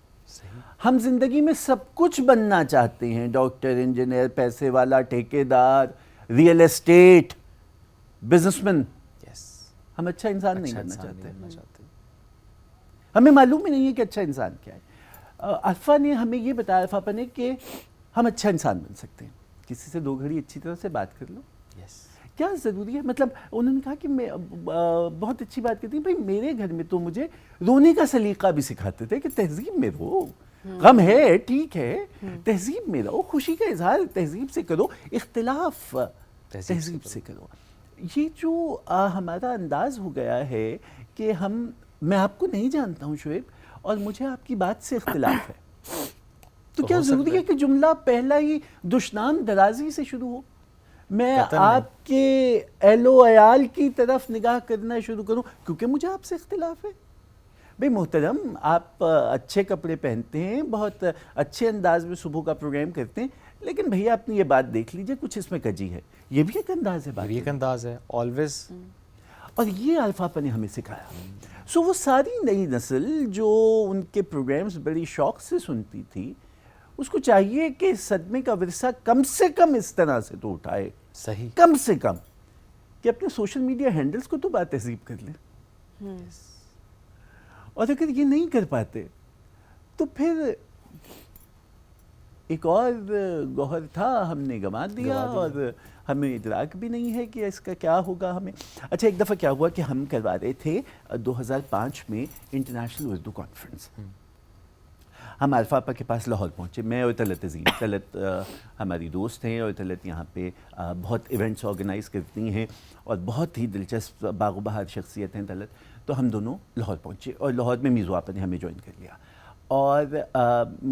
ہم زندگی میں سب کچھ بننا چاہتے ہیں, ڈاکٹر, انجینئر, پیسے والا, ٹھیکیدار, ریئل اسٹیٹ, بزنس مین. ہم اچھا انسان نہیں بننا چاہتے. ہمیں معلوم ہی نہیں ہے کہ اچھا انسان کیا ہے. عارفہ نے ہمیں یہ بتایا, عارفہ آپا نے, کہ ہم اچھا انسان بن سکتے ہیں. کسی سے 2 گھڑی اچھی طرح سے بات کر لو. کیا ضروری ہے؟ مطلب انہوں نے کہا کہ میں بہت اچھی بات کرتی ہوں, بھائی میرے گھر میں تو مجھے رونے کا سلیقہ بھی سکھاتے تھے کہ تہذیب میں رو, غم ہے ٹھیک ہے, تہذیب میں رہو, خوشی کا اظہار تہذیب سے کرو, اختلاف تہذیب سے کرو. یہ جو ہمارا انداز ہو گیا ہے کہ میں آپ کو نہیں جانتا ہوں شعیب, اور مجھے آپ کی بات سے اختلاف ہے, تو کیا ضروری ہے کہ جملہ پہلا ہی دشنام درازی سے شروع ہو؟ میں آپ کے اہل و عیال کی طرف نگاہ کرنا شروع کروں کیونکہ مجھے آپ سے اختلاف ہے؟ بھئی محترم, آپ اچھے کپڑے پہنتے ہیں, بہت اچھے انداز میں صبح کا پروگرام کرتے ہیں, لیکن بھیا اپنی یہ بات دیکھ لیجئے, کچھ اس میں کجی ہے. یہ بھی ایک انداز ہے, یہ ایک انداز ہے آلویز. اور یہ عارفہ آپا نے ہمیں سکھایا. سو وہ ساری نئی نسل جو ان کے پروگرامز بڑی شوق سے سنتی تھی, اس کو چاہیے کہ صدمے کا ورثہ کم سے کم اس طرح سے تو اٹھائے, صحیح, کم سے کم, کہ اپنے سوشل میڈیا ہینڈلز کو تو بات تہذیب کر لیں. اور اگر یہ نہیں کر پاتے تو پھر ایک اور گوہر تھا ہم نے گنوا دیا, اور ہمیں ادراک بھی نہیں ہے کہ اس کا کیا ہوگا ہمیں. اچھا, ایک دفعہ کیا ہوا کہ ہم کروا رہے تھے 2005 میں انٹرنیشنل اردو کانفرنس. ہم عارفہ آپا کے پاس لاہور پہنچے, میں اور طلعت عظیم. طلعت ہماری دوست ہیں, اور طلعت یہاں پہ بہت ایونٹس آرگنائز کرتی ہیں, اور بہت ہی دلچسپ باغ و بہار شخصیت ہیں طلعت. تو ہم دونوں لاہور پہنچے, اور لاہور میں میزو آپا نے ہمیں جوائن کر لیا. اور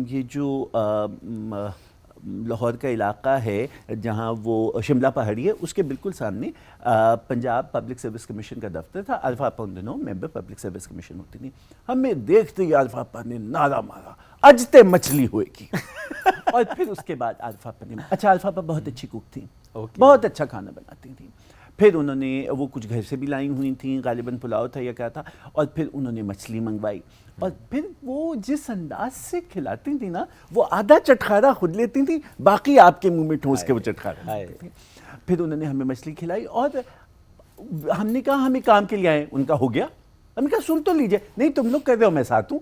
یہ جو لاہور کا علاقہ ہے جہاں وہ شملہ پہاڑی ہے، اس کے بالکل سامنے پنجاب پبلک سروس کمیشن کا دفتر تھا. الفا آپا ان دنوں ممبر پبلک سروس کمیشن ہوتی تھی. ہمیں دیکھتے ہی الفا آپا نے نعرہ مارا اج تے مچھلی ہوئے گی. اور پھر اس کے بعد الفا آپا نے اچھا الفا آپا بہت اچھی کوک تھیں، بہت اچھا کھانا بناتی تھیں. پھر انہوں نے وہ کچھ گھر سے بھی لائی ہوئی تھیں، غالباً پلاؤ تھا یا کیا تھا، اور پھر انہوں نے مچھلی منگوائی. اور پھر وہ جس انداز سے کھلاتی تھیں نا، وہ آدھا چٹخارا خود لیتی تھیں، باقی آپ کے منہ میں ٹھونس کے وہ چٹخارا لیتی تھیں. پھر انہوں نے ہمیں مچھلی کھلائی اور ہم نے کہا ہمیں کام کے لیے آئے. ان کا ہو گیا. ہم نے کہا سن تو لیجئے. نہیں تم لوگ کر رہے ہو میں ساتھ ہوں.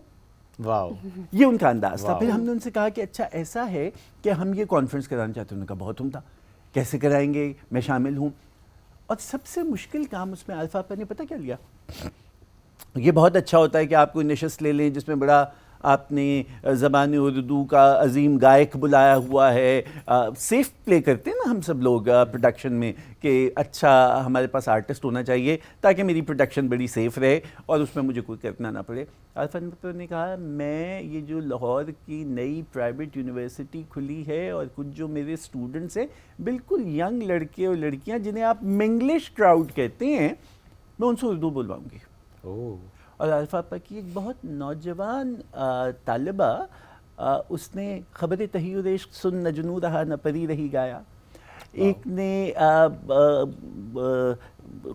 واو، یہ ان کا انداز تھا. پھر ہم نے ان سے کہا کہ اچھا ایسا ہے کہ ہم یہ کانفرنس کرانا چاہتے ہیں. انہوں نے کہا بہت عمدہ، کیسے کرائیں گے، میں شامل ہوں. اور سب سے مشکل کام اس میں الفا آپا نے پتہ کیا لیا؟ یہ بہت اچھا ہوتا ہے کہ آپ کوئی نشست لے لیں جس میں بڑا آپ نے زبان اردو کا عظیم گائک بلایا ہوا ہے. سیف پلے کرتے ہیں نا ہم سب لوگ پروڈکشن میں کہ اچھا ہمارے پاس آرٹسٹ ہونا چاہیے تاکہ میری پروڈکشن بڑی سیف رہے اور اس میں مجھے کوئی کرنا نہ پڑے. الفا نے کہا میں یہ جو لاہور کی نئی پرائیویٹ یونیورسٹی کھلی ہے اور کچھ جو میرے اسٹوڈنٹس ہیں بالکل ینگ لڑکے اور لڑکیاں جنہیں آپ منگلش کراؤڈ کہتے ہیں، میں ان سے اردو بلواؤں گی. اور الفا آپا کی ایک بہت نوجوان طالبہ، اس نے خبر تحیر عشق سن نہ جنوں رہا نہ پری رہی گایا. ایک نے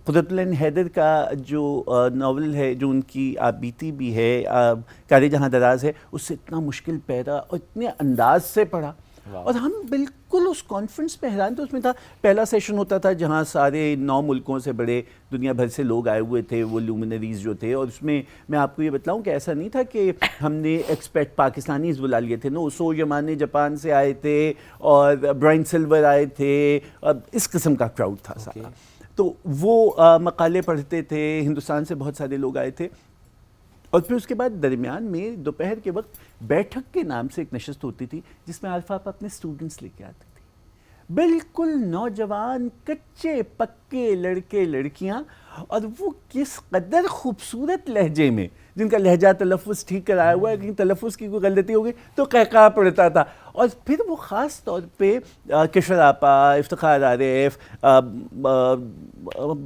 قدرت العین حیدر کا جو ناول ہے جو ان کی آپ بیتی بھی ہے کار جہاں دراز ہے، اس سے اتنا مشکل پیدا اور اتنے انداز سے پڑھا. اور ہم بالکل اس کانفرنس میں حیران تھے. اس میں تھا پہلا سیشن ہوتا تھا جہاں سارے 9 ملکوں سے بڑے دنیا بھر سے لوگ آئے ہوئے تھے، وہ لومنریز جو تھے. اور اس میں میں آپ کو یہ بتلاؤں کہ ایسا نہیں تھا کہ ہم نے ایکسپیکٹ پاکستانیز بلا لیے تھے. نو، سو یمانے جاپان سے آئے تھے اور برائن سلور آئے تھے، اس قسم کا کراؤڈ تھا سارا. تو وہ مقالے پڑھتے تھے. ہندوستان سے بہت سارے لوگ آئے تھے. اور پھر اس کے بعد درمیان میں دوپہر کے وقت بیٹھک کے نام سے ایک نشست ہوتی تھی جس میں الفا آپا اپنے اسٹوڈنٹس لے کے آتی تھی. بالکل نوجوان کچے پکے لڑکے لڑکیاں، اور وہ کس قدر خوبصورت لہجے میں، جن کا لہجہ تلفظ ٹھیک کرایا ہوا ہے، کہیں تلفظ کی کوئی غلطی ہو گئی تو قہقہا پڑتا تھا. اور پھر وہ خاص طور پہ کشور آپا، افتخار عارف،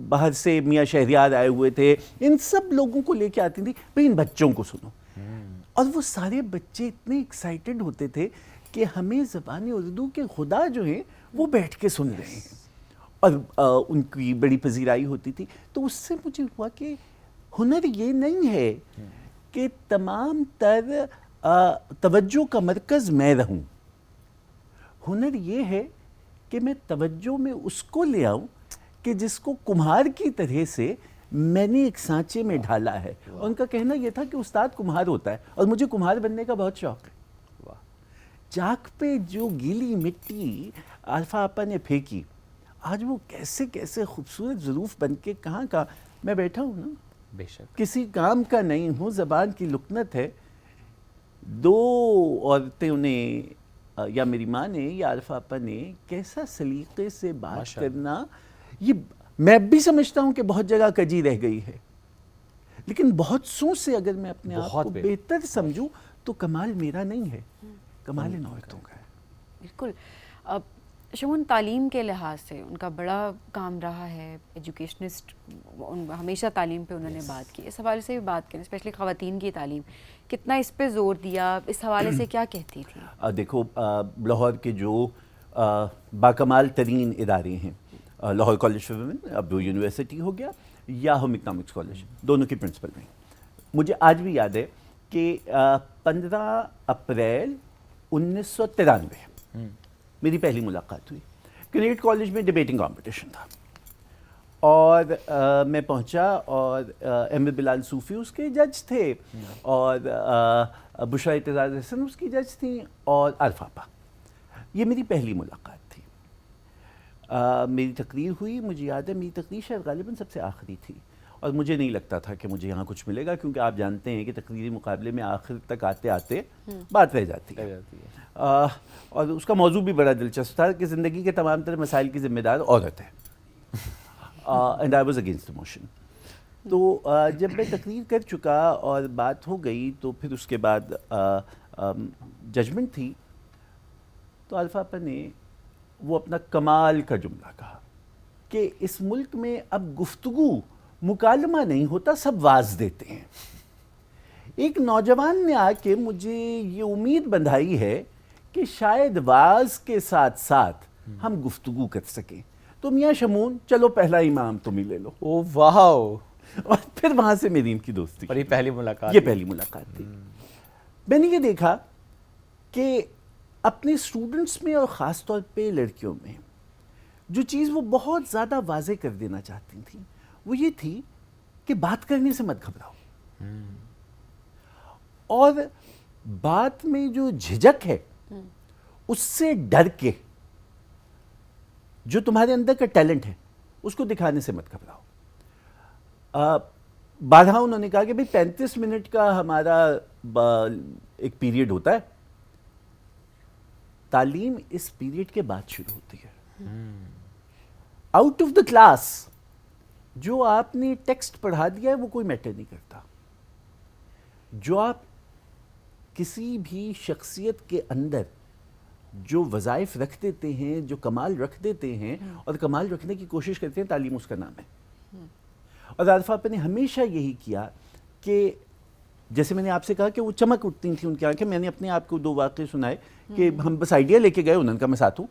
باہر سے میاں شہریار آئے ہوئے تھے، ان سب لوگوں کو لے کے آتی تھی. بھئی ان بچوں کو سنو. اور وہ سارے بچے اتنے ایکسائٹڈ ہوتے تھے کہ ہمیں زبان اردو کے خدا جو ہیں وہ بیٹھ کے سن رہے ہیں. اور ان کی بڑی پذیرائی ہوتی تھی. تو اس سے مجھے ہوا کہ ہنر یہ نہیں ہے کہ تمام تر توجہ کا مرکز میں رہوں. ہنر یہ ہے کہ میں توجہ میں اس کو لے آؤں کہ جس کو کمہار کی طرح سے میں نے ایک سانچے میں ڈھالا ہے. اور ان کا کہنا یہ تھا کہ استاد کمہار ہوتا ہے اور مجھے کمہار بننے کا بہت شوق ہے. چاک پہ جو گیلی مٹی الفا آپا نے پھینکی، آج وہ کیسے کیسے خوبصورت ظروف بن کے کہاں کا میں بیٹھا ہوں نا. بے شک کسی کام کا نہیں ہوں، زبان کی لکنت ہے. 2 عورتیں انہیں یا میری ماں نے یا الفا آپا نے کیسا سلیقے سے بات کرنا، یہ میں بھی سمجھتا ہوں کہ بہت جگہ کجی رہ گئی ہے، لیکن بہت سو سے اگر میں اپنے آپ کو بہتر سمجھوں تو کمال میرا نہیں ہے، کمال ان عورتوں کا ہے. بالکل. اب شمون تعلیم کے لحاظ سے ان کا بڑا کام رہا ہے، ایجوکیشنسٹ، ہمیشہ تعلیم پہ انہوں نے بات کی. اس حوالے سے بھی بات کریں، اسپیشلی خواتین کی تعلیم، کتنا اس پہ زور دیا، اس حوالے سے کیا کہتی تھی؟ دیکھو لاہور کے جو باکمال ترین ادارے ہیں، لاہور کالج فار ویمن، اب وہ یونیورسٹی ہو گیا، یا ہوم اکنامکس کالج، دونوں کی پرنسپل رہیں. مجھے آج بھی یاد ہے کہ 15 اپریل 1993 میری پہلی ملاقات ہوئی. کنیٹ کالج میں ڈیبیٹنگ کمپٹیشن تھا اور میں پہنچا اور احمد بلال صوفی اس کے جج تھے اور بشرا اعتزاز حسن اس کی جج تھیں اور الفا آپا. یہ میری پہلی ملاقات تھی. میری تقریر ہوئی. مجھے یاد ہے میری تقریر شاید غالباً سب سے آخری تھی اور مجھے نہیں لگتا تھا کہ مجھے یہاں کچھ ملے گا، کیونکہ آپ جانتے ہیں کہ تقریری مقابلے میں آخر تک آتے آتے بات رہ جاتی ہے. اور اس کا موضوع بھی بڑا دلچسپ تھا کہ زندگی کے تمام تر مسائل کی ذمہ دار عورت ہے. And I was against the motion. تو جب میں تقریر کر چکا اور بات ہو گئی تو پھر اس کے بعد ججمنٹ تھی. تو عارفہ آپا نے وہ اپنا کمال کا جملہ کہا کہ اس ملک میں اب گفتگو مکالمہ نہیں ہوتا، سب واز دیتے ہیں۔ ایک نوجوان نے آ کے مجھے یہ امید بندھائی ہے کہ شاید واز کے ساتھ ساتھ ہم گفتگو کر سکیں، تو میاں شمون چلو پہلا امام تم ہی لے لو۔ او واو، اور پھر وہاں سے میری ان کی دوستی، اور یہ پہلی ملاقات، یہ پہلی ملاقات تھی۔ میں نے یہ دیکھا کہ اپنے اسٹوڈنٹس میں اور خاص طور پہ لڑکیوں میں جو چیز وہ بہت زیادہ واضح کر دینا چاہتی تھیں وہ یہ تھی کہ بات کرنے سے مت گھبراؤ، اور بات میں جو جھجک ہے اس سے ڈر کے جو تمہارے اندر کا ٹیلنٹ ہے اس کو دکھانے سے مت گھبراؤ۔ بارہا انہوں نے کہا کہ بھئی 35 منٹ کا ہمارا ایک پیریڈ ہوتا ہے، تعلیم اس پیریڈ کے بعد شروع ہوتی ہے۔ آؤٹ آف دا کلاس جو آپ نے ٹیکسٹ پڑھا دیا ہے وہ کوئی میٹر نہیں کرتا، جو آپ کسی بھی شخصیت کے اندر جو وظائف رکھ دیتے ہیں، جو کمال رکھ دیتے ہیں اور کمال رکھنے کی کوشش کرتے ہیں، تعلیم اس کا نام ہے۔ اور عارفہ آپا نے ہمیشہ یہی کیا کہ جیسے میں نے آپ سے کہا کہ وہ چمک اٹھتی تھیں ان کی آنکھیں، میں نے اپنے آپ کو 2 واقعے سنائے کہ ہم بس آئیڈیا لے کے گئے، انہوں نے کہا میں ساتھ ہوں۔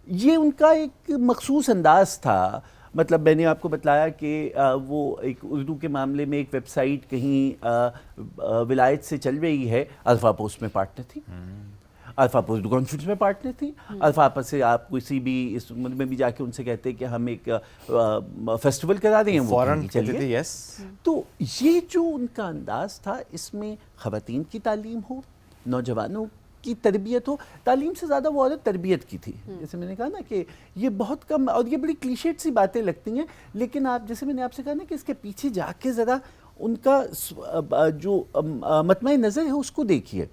یہ ان کا ایک مخصوص انداز تھا، مطلب میں نے آپ کو بتلایا کہ وہ ایک اردو کے معاملے میں ایک ویب سائٹ کہیں ولایت سے چل رہی ہے، عارفہ آپا اس میں پارٹنر تھی، عارفہ آپا اردو کانفرنس میں پارٹنر تھی، عارفہ آپا سے آپ کسی بھی اس عمر میں بھی جا کے ان سے کہتے کہ ہم ایک فیسٹیول کرا رہے ہیں، وہ فوراً چلیے۔ کہتے تھے یس۔ تو یہ جو ان کا انداز تھا، اس میں خواتین کی تعلیم ہو، نوجوانوں کی تربیت ہو، تعلیم سے زیادہ وہ عورت تربیت کی تھی۔ جیسے میں نے کہا نا کہ یہ بہت کم، اور یہ بڑی کلیشیڈ سی باتیں لگتی ہیں، لیکن آپ جیسے میں نے آپ سے کہا نا کہ اس کے پیچھے جا کے ذرا ان کا جو مطمع نظر ہے اس کو دیکھیے۔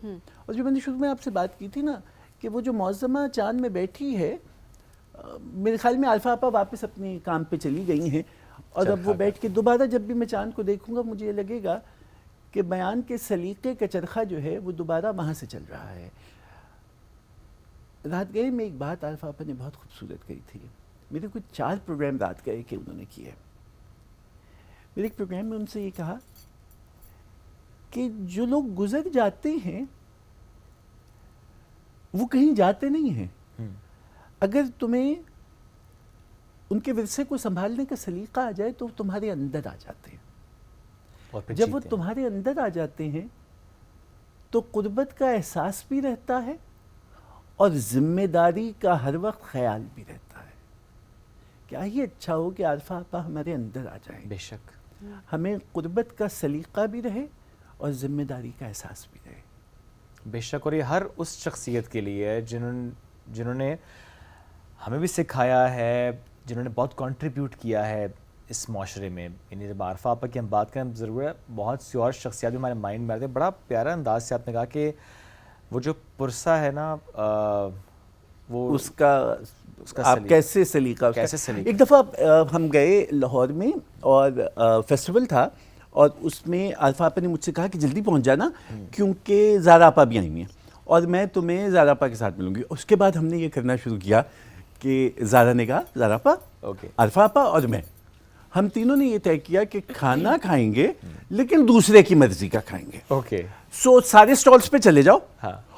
اور جو میں نے شروع میں آپ سے بات کی تھی نا کہ وہ جو معظمہ چاند میں بیٹھی ہے، میرے خیال میں عارفہ آپا واپس اپنے کام پہ چلی گئی ہیں، اور اب وہ بیٹھ کے دوبارہ جب بھی میں چاند کو دیکھوں گا مجھے یہ لگے گا کہ بیان کے سلیقے کا چرخہ جو ہے وہ دوبارہ وہاں سے چل رہا ہے۔ رات گئے میں ایک بات عارفہ آپا نے بہت خوبصورت کہی تھی، میرے کچھ 4 پروگرام رات گئے کہ انہوں نے کیے۔ میرے ایک پروگرام میں ان سے یہ کہا کہ جو لوگ گزر جاتے ہیں وہ کہیں جاتے نہیں ہیں، اگر تمہیں ان کے ورثے کو سنبھالنے کا سلیقہ آ جائے تو تمہارے اندر آ جاتے ہیں، اور پھر جب وہ جیتے ہیں۔ تمہارے اندر آ جاتے ہیں تو قربت کا احساس بھی رہتا ہے اور ذمہ داری کا ہر وقت خیال بھی رہتا ہے۔ کیا ہی اچھا ہو کہ عارفہ آپا ہمارے اندر آ جائیں، بے شک، ہمیں قربت کا سلیقہ بھی رہے اور ذمہ داری کا احساس بھی رہے۔ بے شک، اور یہ ہر اس شخصیت کے لیے ہے جنہوں نے ہمیں بھی سکھایا ہے، جنہوں نے بہت کنٹریبیوٹ کیا ہے اس معاشرے میں۔ یعنی جب عارفہ آپا کی ہم بات کریں ضرور ہے، بہت سی اور شخصیات بھی ہمارے مائنڈ میں آتے ہیں۔ بڑا پیارا انداز سے آپ نے کہا کہ وہ جو پرسہ ہے نا، وہ اس کا آپ کیسے سلیقہ، کیسے سلیقہ۔ ایک دفعہ ہم گئے لاہور میں اور فیسٹیول تھا، اور اس میں عارفہ آپا نے مجھ سے کہا کہ جلدی پہنچ جانا کیونکہ زارا آپا بھی آئی ہیں اور میں تمہیں زارا آپا کے ساتھ ملوں گی۔ اس کے بعد ہم نے یہ کرنا شروع کیا کہ زارا نے کہا زارا آپا، عارفہ آپا اور میں، ہم تینوں نے یہ طے کیا کہ کھانا کھائیں گے لیکن دوسرے کی مرضی کا کھائیں گے۔ اوکے، سو سارے سٹالز پہ چلے جاؤ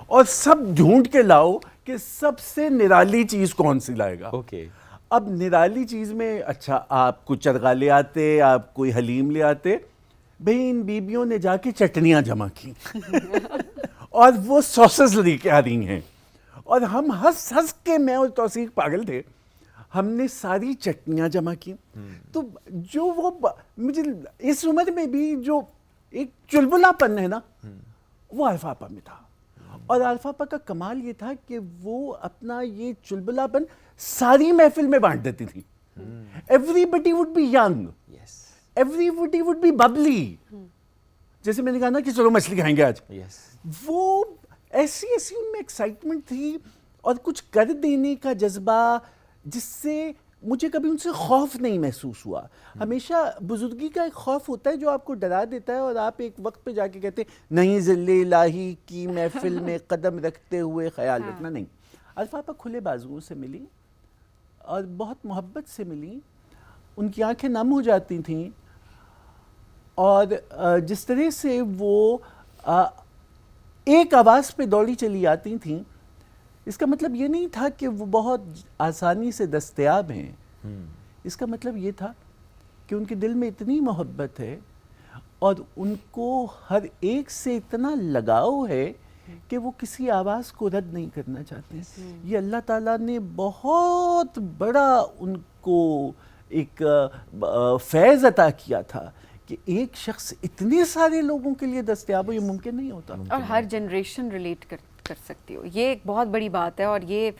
اور سب ڈھونڈ کے لاؤ کہ سب سے نرالی چیز کون سی لائے گا۔ اوکے، اب نرالی چیز میں اچھا آپ کو چرغا لے آتے، آپ کوئی حلیم لے آتے، بھئی ان بیبیوں نے جا کے چٹنیاں جمع کی اور وہ سوسز لے کے آ رہی ہیں، اور ہم ہنس ہنس کے، میں اور توثیق پاگل تھے، ہم نے ساری چٹنیاں جمع کی۔ تو جو وہ مجھے اس عمر میں بھی جو ایک چلبلا پن ہے نا، وہ عارفہ آپا میں تھا، اور عارفہ آپا کا کمال یہ تھا کہ وہ اپنا یہ چلبلا پن ساری محفل میں بانٹ دیتی تھی۔ Everybody would be young, everybody would be bubbly, جیسے میں نے کہا نا کہ چلو مچھلی کھائیں گے آج، وہ ایسی ایسی ان میں ایکسائٹمنٹ تھی اور کچھ کر دینے کا جذبہ، جس سے مجھے کبھی ان سے خوف نہیں محسوس ہوا۔ ہمیشہ بزرگی کا ایک خوف ہوتا ہے جو آپ کو ڈرا دیتا ہے اور آپ ایک وقت پہ جا کے کہتے ہیں نہیں ذل الہی کی محفل میں قدم رکھتے ہوئے خیال رکھنا۔ نہیں، الفا آپا کھلے بازوؤں سے ملی اور بہت محبت سے ملی. ان کی آنکھیں نم ہو جاتی تھیں اور جس طرح سے وہ ایک آواز پہ دوڑی چلی آتی تھیں, اس کا مطلب یہ نہیں تھا کہ وہ بہت آسانی سے دستیاب ہیں. اس کا مطلب یہ تھا کہ ان کے دل میں اتنی محبت ہے اور ان کو ہر ایک سے اتنا لگاؤ ہے کہ وہ کسی آواز کو رد نہیں کرنا چاہتے. یہ اللہ تعالیٰ نے بہت بڑا ان کو ایک فیض عطا کیا تھا کہ ایک شخص اتنے سارے لوگوں کے لیے دستیاب ہو, یہ ممکن نہیں ہوتا. اور ہر جنریشن ریلیٹ کر سکتی ہو, یہ ایک بہت بڑی بات ہے. اور یہ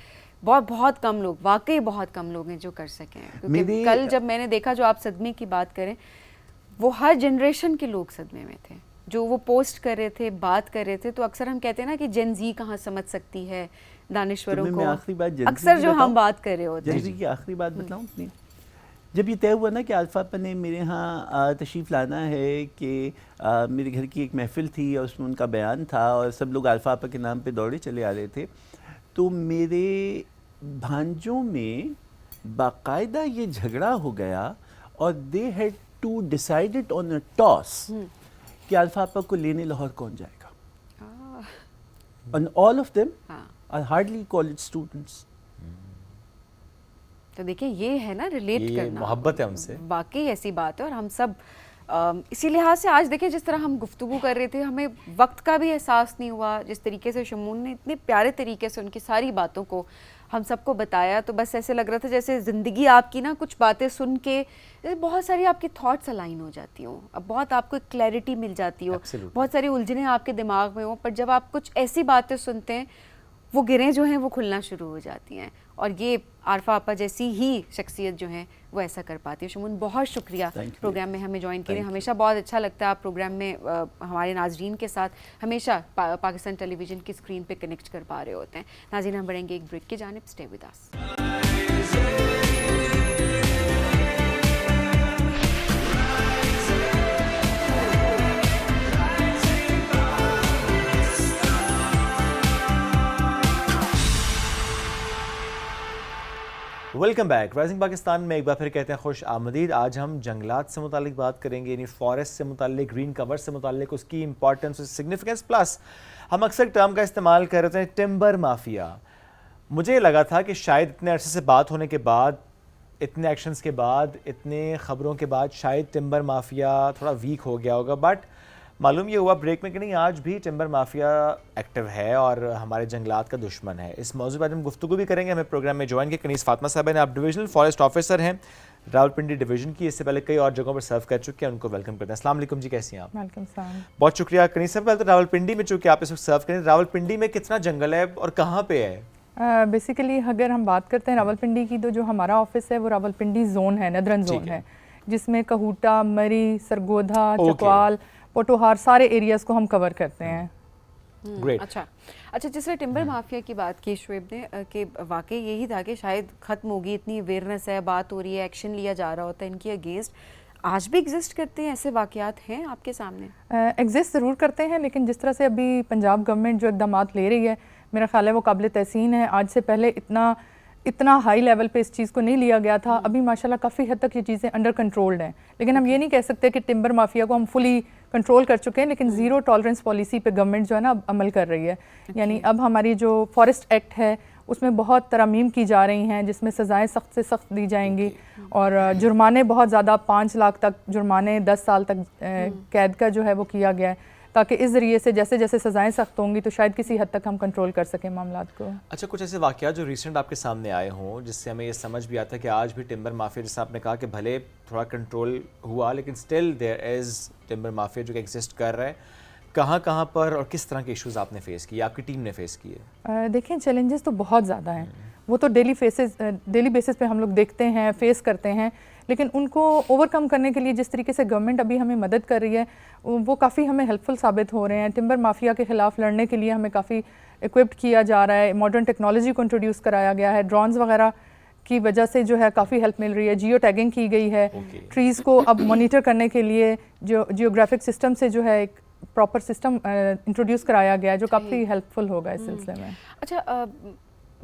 بہت کم لوگ, واقعی بہت کم لوگ ہیں جو کر سکیں. کیونکہ کل جب میں نے دیکھا, جو آپ صدمے کی بات کریں, وہ ہر جنریشن کے لوگ صدمے میں تھے جو وہ پوسٹ کر رہے تھے, بات کر رہے تھے. تو اکثر ہم کہتے ہیں نا کہ جن زی کہاں سمجھ سکتی ہے دانشوروں کو, اکثر جو ہم بات کر رہے ہوتے ہیں. جن زی کی آخری بات بتاؤں اپنی, جب یہ طے ہوا نا کہ الفا آپا نے میرے ہاں تشریف لانا ہے, کہ میرے گھر کی ایک محفل تھی اور اس میں ان کا بیان تھا اور سب لوگ الفا آپا کے نام پہ دوڑے چلے آ رہے تھے, تو میرے بھانجوں میں باقاعدہ یہ جھگڑا ہو گیا اور they had to decide it on a toss کہ الفا آپا کو لینے لاہور کون جائے گا. And all of them are hardly college students. تو دیکھیں یہ ہے نا ریلیٹ کرنا, محبت ہے ہم سے, واقعی ایسی بات ہے. اور ہم سب اسی لحاظ سے آج دیکھیں جس طرح ہم گفتگو کر رہے تھے, ہمیں وقت کا بھی احساس نہیں ہوا. جس طریقے سے شمون نے اتنے پیارے طریقے سے ان کی ساری باتوں کو ہم سب کو بتایا, تو بس ایسے لگ رہا تھا جیسے زندگی آپ کی نا کچھ باتیں سن کے بہت ساری آپ کی تھاٹس الائن ہو جاتی ہوں, اب بہت آپ کو ایک کلیئرٹی مل جاتی ہو, بہت ساری الجھنیں آپ کے دماغ میں ہوں, پر جب آپ کچھ ایسی باتیں سنتے ہیں وہ گریں جو ہیں وہ کھلنا شروع ہو جاتی ہیں. اور یہ عارفہ آپا جیسی ہی شخصیت جو ہیں وہ ایسا کر پاتی ہے. شمون بہت شکریہ پروگرام میں ہمیں جوائن کریں. ہمیشہ بہت اچھا لگتا ہے آپ پروگرام میں ہمارے ناظرین کے ساتھ ہمیشہ پاکستان ٹیلی ویژن کی اسکرین پہ کنیکٹ کر پا رہے ہوتے ہیں. ناظرین ہم بڑھیں گے ایک بریک کی جانب, stay with us. Welcome back. Rising Pakistan میں ایک بار پھر کہتے ہیں خوش آمدید. آج ہم جنگلات سے متعلق بات کریں گے, یعنی فارسٹ سے متعلق, گرین کور سے متعلق, اس کی امپورٹنس, سگنیفیکنس. پلس ہم اکثر ٹرم کا استعمال کر رہے ہیں ٹمبر مافیا. مجھے لگا تھا کہ شاید اتنے عرصے سے بات ہونے کے بعد, اتنے ایکشنز کے بعد, اتنے خبروں کے بعد شاید ٹمبر مافیا تھوڑا ویک ہو گیا ہوگا, بٹ معلوم یہ ہوا بریک میں کہ نہیں, آج بھی ٹمبر مافیا ایکٹیو ہے اور ہمارے جنگلات کا دشمن ہے. اس موضوع پر ہم گفتگو بھی کریں گے. ہمیں پروگرام میں جوائن کے کنیز فاطمہ صاحبہ نے, آپ ڈویژنل فارسٹ آفیسر ہیں راولپنڈی ڈویژن کی, اس سے پہلے کئی اور جگہوں پر سرو کر چکے ہیں, ان کو ویلکم کرتے ہیں. السلام علیکم جی, کیسی ہیں آپ؟ وعلیکم السلام. بہت شکریہ. کنیز صاحب پہلے تو راولپنڈی میں چونکہ آپ اس وقت سرو کریں, راولپنڈی میں کتنا جنگل ہے اور کہاں پہ ہے؟ بیسیکلی اگر ہم بات کرتے ہیں راولپنڈی کی, تو جو ہمارا آفس ہے وہ راولپنڈی زون ہے, ندرن زون ہے, جس میں کہوٹا, مری, سرگودھا, چکوال, پوٹوہار, سارے ایریاز کو ہم کور کرتے ہیں. اچھا, جس طرح ٹمبر مافیا کی بات کی شعیب نے, کہ واقعی یہی تھا کہ شاید ختم ہوگی, اتنی اویئرنیس ہے, بات ہو رہی ہے, ایکشن لیا جا رہا ہوتا ہے ان کی اگینسٹ. آج بھی ایگزسٹ کرتے ہیں ایسے واقعات ہیں آپ کے سامنے؟ ایگزسٹ ضرور کرتے ہیں, لیکن جس طرح سے ابھی پنجاب گورنمنٹ جو اقدامات لے رہی ہے, میرا خیال ہے وہ قابل تحسین ہے. آج سے پہلے اتنا ہائی لیول پہ اس چیز کو نہیں لیا گیا تھا. ابھی ماشاءاللہ کافی حد تک یہ چیزیں انڈر کنٹرولڈ ہیں, لیکن ہم یہ نہیں کہہ سکتے کہ ٹمبر مافیا کو ہم فلی کنٹرول کر چکے ہیں. لیکن زیرو ٹالرنس پالیسی پہ گورنمنٹ جو ہے نا اب عمل کر رہی ہے. یعنی اب ہماری جو فارسٹ ایکٹ ہے اس میں بہت ترامیم کی جا رہی ہیں, جس میں سزائیں سخت سے سخت دی جائیں گی, اور جرمانے بہت زیادہ, 5 لاکھ تک جرمانے, 10 سال تک قید کا جو ہے وہ کیا گیا ہے, تاکہ اس ذریعے سے جیسے جیسے سزائیں سخت ہوں گی تو شاید کسی حد تک ہم کنٹرول کر سکیں معاملات کو. اچھا, کچھ ایسے واقعات جو ریسنٹ آپ کے سامنے آئے ہوں جس سے ہمیں یہ سمجھ بھی آتا ہے کہ آج بھی ٹمبر مافیا, جیسے آپ نے کہا کہ بھلے تھوڑا کنٹرول ہوا لیکن still there is timber mafia جو کہ ایگزسٹ کر رہا ہے, کہاں پر اور کس طرح کے ایشوز آپ نے فیس کیے, آپ کی ٹیم نے فیس کیے؟ دیکھیں چیلنجز تو بہت زیادہ ہیں, وہ تو ڈیلی بیسس پہ ہم لوگ دیکھتے ہیں, فیس کرتے ہیں, لیکن ان کو اوور کم کرنے کے لیے جس طریقے سے گورنمنٹ ابھی ہمیں مدد کر رہی ہے وہ کافی ہمیں ہیلپ فل ثابت ہو رہے ہیں. ٹمبر مافیا کے خلاف لڑنے کے لیے ہمیں کافی ایکوپڈ کیا جا رہا ہے, ماڈرن ٹیکنالوجی کو انٹروڈیوس کرایا گیا ہے, ڈرونز وغیرہ کی وجہ سے جو ہے کافی ہیلپ مل رہی ہے, جیو ٹیگنگ کی گئی ہے, ٹریز کو اب مانیٹر کرنے کے لیے جو جیوگرافک سسٹم سے جو ہے ایک پراپر سسٹم انٹروڈیوس کرایا گیا ہے جو کافی ہیلپ فل ہوگا اس سلسلے میں. اچھا,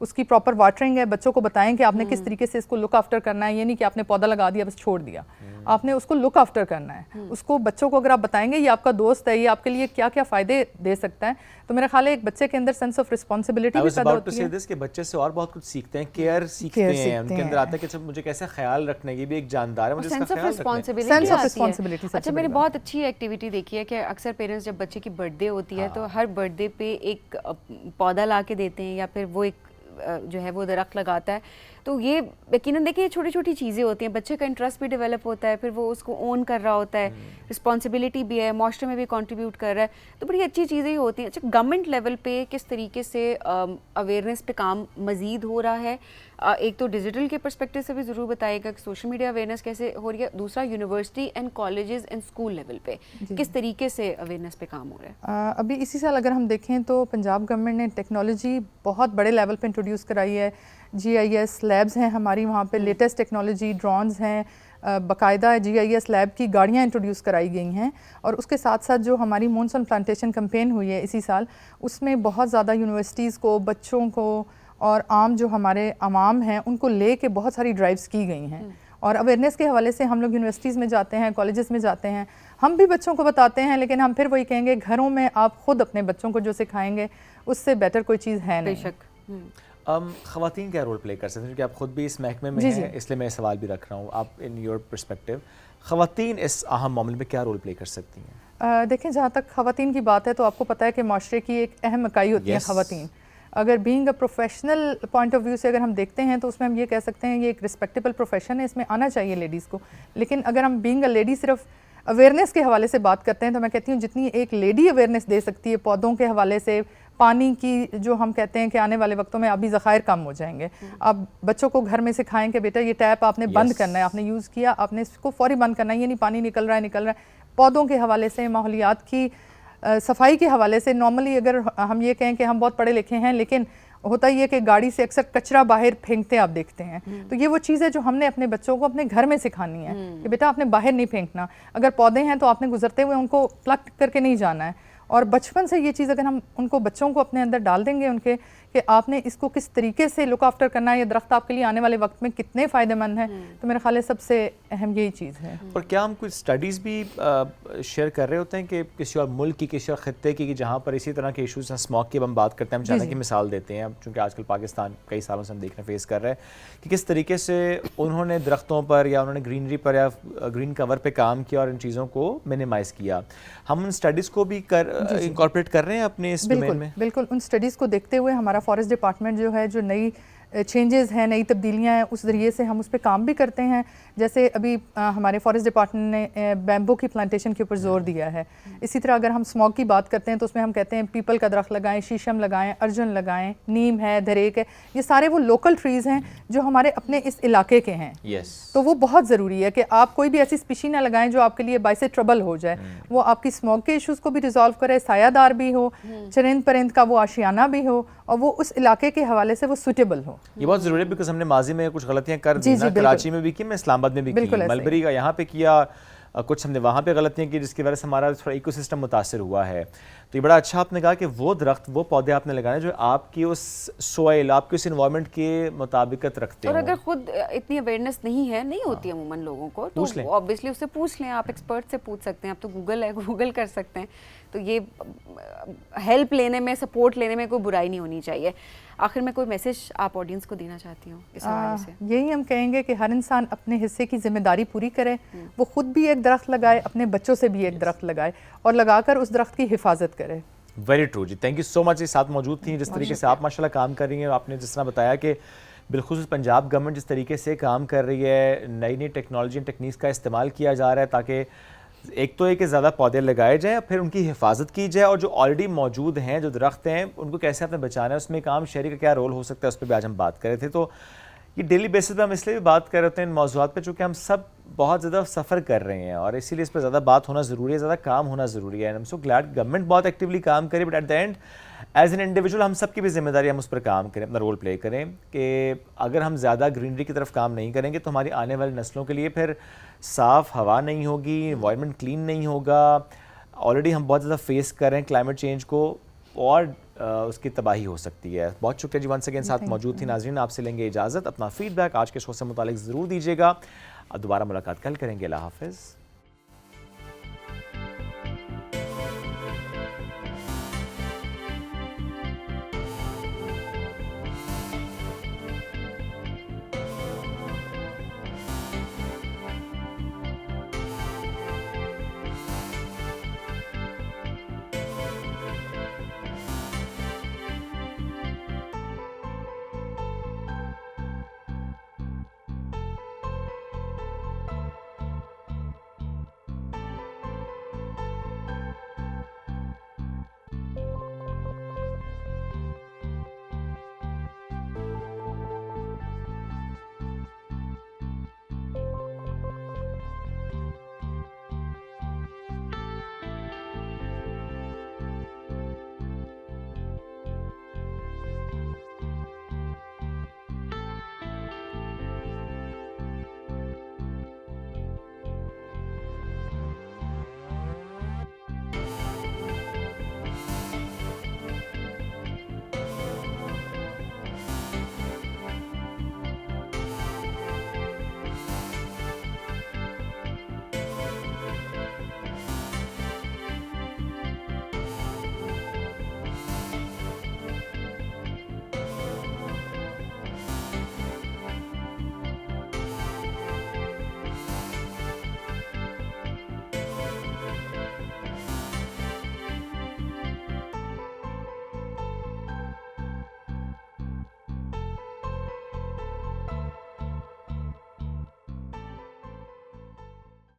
اس کی پراپر واٹرنگ ہے, بچوں کو بتائیں کہ آپ نے کس طریقے سے اس کو لک آفٹر کرنا ہے. یہ نہیں کہ آپ نے پودا لگا دیا بس چھوڑ دیا, آپ نے اس کو لک آفٹر کرنا ہے. اس کو بچوں کو اگر آپ بتائیں گے یہ آپ کا دوست ہے, یہ آپ کے لیے کیا کیا فائدے دے سکتا ہے, تو میرا خیال ہے ایک بچے کے اندر سینس آف رسپانسبلٹی بھی پیدا ہوتی ہے. کہ بچے سے اور بہت کچھ سیکھتے ہیں, کیئر سیکھتے ہیں, ان کے اندر آتا ہے کہ مجھے کیسے خیال رکھنا ہے, یہ بھی ایک جاندار ہے, مجھے اس کا خیال رکھنا ہے. اچھا میں نے بہت اچھی ایکٹیویٹی دیکھی ہے کہ اکثر پیرنٹس جب بچے کی برتھ ڈے ہوتی ہے تو ہر برتھ ڈے پہ ایک پودا لا کے دیتے ہیں یا پھر وہ ایک جو ہے وہ درخت لگاتا ہے. تو یہ یقیناً دیکھیں یہ چھوٹی چھوٹی چیزیں ہوتی ہیں, بچے کا انٹرسٹ بھی ڈیولپ ہوتا ہے, پھر وہ اس کو اون کر رہا ہوتا ہے, رسپانسبلٹی بھی ہے, معاشرے میں بھی کنٹریبیوٹ کر رہا ہے, تو بڑی اچھی چیزیں ہی ہوتی ہیں. اچھا گورنمنٹ لیول پہ کس طریقے سے اویئرنیس پہ کام مزید ہو رہا ہے؟ ایک تو ڈیجیٹل کے پرسپیکٹو سے بھی ضرور بتائے گا کہ سوشل میڈیا اویئرنیس کیسے ہو رہی ہے, دوسرا university and colleges and school level پہ کس طریقے سے اویئرنیس پہ کام ہو رہا ہے؟ ابھی اسی سال اگر ہم دیکھیں تو پنجاب گورنمنٹ نے ٹیکنالوجی بہت بڑے لیول پہ انٹروڈیوس کرائی ہے. GIS لیبز ہیں ہماری, وہاں پہ لیٹسٹ ٹیکنالوجی, ڈرونز ہیں, باقاعدہ GIS لیب کی گاڑیاں انٹروڈیوس کرائی گئی ہیں. اور اس کے ساتھ ساتھ جو ہماری مونسون پلانٹیشن کمپین ہوئی ہے اسی سال, اس میں بہت زیادہ یونیورسٹیز کو, بچوں کو اور عام جو ہمارے عوام ہیں ان کو لے کے بہت ساری ڈرائیوز کی گئی ہیں. اور اویئرنیس کے حوالے سے ہم لوگ یونیورسٹیز میں جاتے ہیں, کالجز میں جاتے ہیں, ہم بھی بچوں کو بتاتے ہیں, لیکن ہم پھر وہی کہیں گے گھروں میں آپ خود اپنے بچوں کو جو سکھائیں گے اس سے بیٹر کوئی چیز ہے نہیں. بے شک. خواتین کیا رول پلے کر سکتے ہیں, کیونکہ آپ خود بھی اس محکمے میں ہیں, اس لیے میں سوال بھی رکھ رہا ہوں. آپ ان یور پرسپیکٹو خواتین اس اہم معاملے میں کیا رول پلے کر سکتی ہیں؟ دیکھیں جہاں تک خواتین کی بات ہے تو آپ کو پتہ ہے کہ معاشرے کی ایک اہم اکائی ہوتی ہے خواتین. اگر being a professional point of view سے اگر ہم دیکھتے ہیں تو اس میں ہم یہ کہہ سکتے ہیں یہ ایک رسپیکٹیبل پروفیشن ہے, اس میں آنا چاہیے لیڈیز کو. لیکن اگر ہم بینگ اے لیڈی صرف اویئرنیس کے حوالے سے بات کرتے ہیں تو میں کہتی ہوں جتنی ایک لیڈی اویئرنیس دے سکتی ہے پودوں کے حوالے سے, پانی کی جو ہم کہتے ہیں کہ آنے والے وقتوں میں آبی ذخائر کم ہو جائیں گے, آپ بچوں کو گھر میں سکھائیں کہ بیٹا یہ ٹیپ آپ نے بند کرنا ہے, آپ نے یوز کیا آپ نے اس کو فوری بند کرنا ہے, یہ نہیں پانی نکل رہا ہے. پودوں کے حوالے سے, ماحولیات کی صفائی کے حوالے سے, نارملی اگر ہم یہ کہیں کہ ہم بہت پڑھے لکھے ہیں لیکن ہوتا یہ کہ گاڑی سے اکثر کچرا باہر پھینکتے آپ دیکھتے ہیں, تو یہ وہ چیز ہے جو ہم نے اپنے بچوں کو اپنے گھر میں سکھانی ہے کہ بیٹا آپ نے باہر نہیں پھینکنا. اگر پودے ہیں تو آپ نے گزرتے ہوئے ان کو پلک کر کے نہیں جانا ہے. اور بچپن سے یہ چیز اگر ہم ان کو بچوں کو اپنے اندر ڈال دیں گے ان کے کہ آپ نے اس کو کس طریقے سے لک آفٹر کرنا ہے, یہ درخت آپ کے لیے آنے والے وقت میں کتنے فائدہ مند ہیں, تو میرے خیال ہے سب سے اہم یہی چیز ہے. اور کیا ہم کچھ اسٹڈیز بھی شیئر کر رہے ہوتے ہیں کہ کسی اور ملک کی, کسی اور خطے کی, جہاں پر اسی طرح کے ایشوز ہیں, اسموک کی ہم بات کرتے ہیں, ہم چائنا کی مثال دیتے ہیں, چونکہ آج کل پاکستان کئی سالوں سے ہم دیکھنا فیس کر رہے ہیں کہ کس طریقے سے انہوں نے درختوں پر یا انہوں نے گرینری پر یا گرین کور پہ کام کیا اور ان چیزوں کو منیمائز کیا. ہم ان اسٹڈیز کو بھی انکارپوریٹ کر رہے ہیں اپنے اس ڈومین میں. بالکل ان اسٹڈیز کو دیکھتے ہوئے ہمارا فارسٹ ڈپارٹمنٹ جو ہے جو نئی چینجز ہیں, نئی تبدیلیاں ہیں, اس ذریعے سے ہم اس پہ کام بھی کرتے ہیں. جیسے ابھی ہمارے فارسٹ ڈپارٹمنٹ نے بیمبو کی پلانٹیشن کے اوپر زور دیا ہے. اسی طرح اگر ہم اسموک کی بات کرتے ہیں تو اس میں ہم کہتے ہیں پیپل کا درخت لگائیں, شیشم لگائیں, ارجن لگائیں, نیم ہے, دھریک ہے, یہ سارے وہ لوکل ٹریز ہیں جو ہمارے اپنے اس علاقے کے ہیں. تو وہ بہت ضروری ہے کہ آپ کوئی بھی ایسی اسپیشی نہ لگائیں جو آپ کے لیے باعث ٹربل ہو جائے. وہ آپ کی اسموک کے ایشوز کو بھی ریزالو کرے, سایہ دار بھی ہو, چرند پرند کا وہ آشیانہ بھی ہو, اور وہ اس علاقے کے حوالے سے وہ سوٹیبل ہو. یہ بہت ضروری ہے بیکاز ہم نے ماضی میں کچھ غلطیاں کر دی نا, کراچی میں بھی کی, میں اسلام آباد میں بھی کی, ملبری کا یہاں پہ کیا, کچھ ہم نے وہاں پہ غلطیاں کی جس کی وجہ سے ہمارا تھوڑا ایکو سسٹم متاثر ہوا ہے. تو یہ بڑا اچھا آپ نے کہا کہ وہ درخت, وہ پودے آپ نے لگانے جو آپ کی اس سوائل, آپ کی اس انوائرمنٹ کے مطابقت رکھتے ہیں. اور اگر خود اتنی اویئرنیس نہیں ہوتی عموماً لوگوں کو, تو اوبیسلی اس سے پوچھ لیں, آپ ایکسپرٹ سے پوچھ سکتے ہیں, آپ تو گوگل ہے, گوگل کر سکتے ہیں. تو یہ ہیلپ لینے میں, سپورٹ لینے میں کوئی برائی نہیں ہونی چاہیے. آخر میں کوئی میسج آپ آڈینس کو دینا چاہتی ہوں اس حوالے سے؟ یہی ہم کہیں گے کہ ہر انسان اپنے حصے کی ذمہ داری پوری کرے, وہ خود بھی ایک درخت لگائے, اپنے بچوں سے بھی ایک درخت لگائے, اور لگا کر اس درخت کی حفاظت کرے. ویری ٹرو جی, تھینک یو سو مچ. ساتھ موجود تھیں, جس طریقے سے آپ ماشاءاللہ کام کر رہی ہیں, آپ نے جس طرح بتایا کہ بالخصوص پنجاب گورنمنٹ جس طریقے سے کام کر رہی ہے, نئی نئی ٹیکنالوجی ٹیکنیکس کا استعمال کیا جا رہا ہے تاکہ ایک تو کہ زیادہ پودے لگائے جائیں, پھر ان کی حفاظت کی جائے, اور جو آلریڈی موجود ہیں جو درخت ہیں ان کو کیسے آپ نے بچانا ہے, اس میں کام شہری کا کیا رول ہو سکتا ہے, اس پہ بھی آج ہم بات کر رہے تھے. تو یہ ڈیلی بیسس پہ ہم اس لیے بھی بات کر رہے ہوتے ہیں ان موضوعات پہ چونکہ ہم سب بہت زیادہ سفر کر رہے ہیں, اور اسی لیے اس پہ زیادہ بات ہونا ضروری ہے, زیادہ کام ہونا ضروری ہے. سو گلیڈ گورنمنٹ بہت ایکٹیولی کام کرے, but at the end as an individual ہم سب کی بھی ذمہ داری, ہم اس پر کام کریں, اپنا رول پلے کریں کہ اگر ہم زیادہ گرینری کی طرف کام نہیں کریں گے تو ہماری آنے والی نسلوں کے لیے پھر صاف ہوا نہیں ہوگی, انوائرمنٹ کلین نہیں ہوگا. آلریڈی ہم بہت زیادہ فیس کر رہے ہیں کلائمیٹ چینج کو, اور اس کی تباہی ہو سکتی ہے. بہت شکریہ جی ونس اگین ساتھ موجود تھی. ناظرین آپ سے لیں گے اجازت. اپنا فیڈ بیک آج کے شو سے متعلق ضرور دیجیے گا. دوبارہ ملاقات کل کریں گے. اللہ حافظ.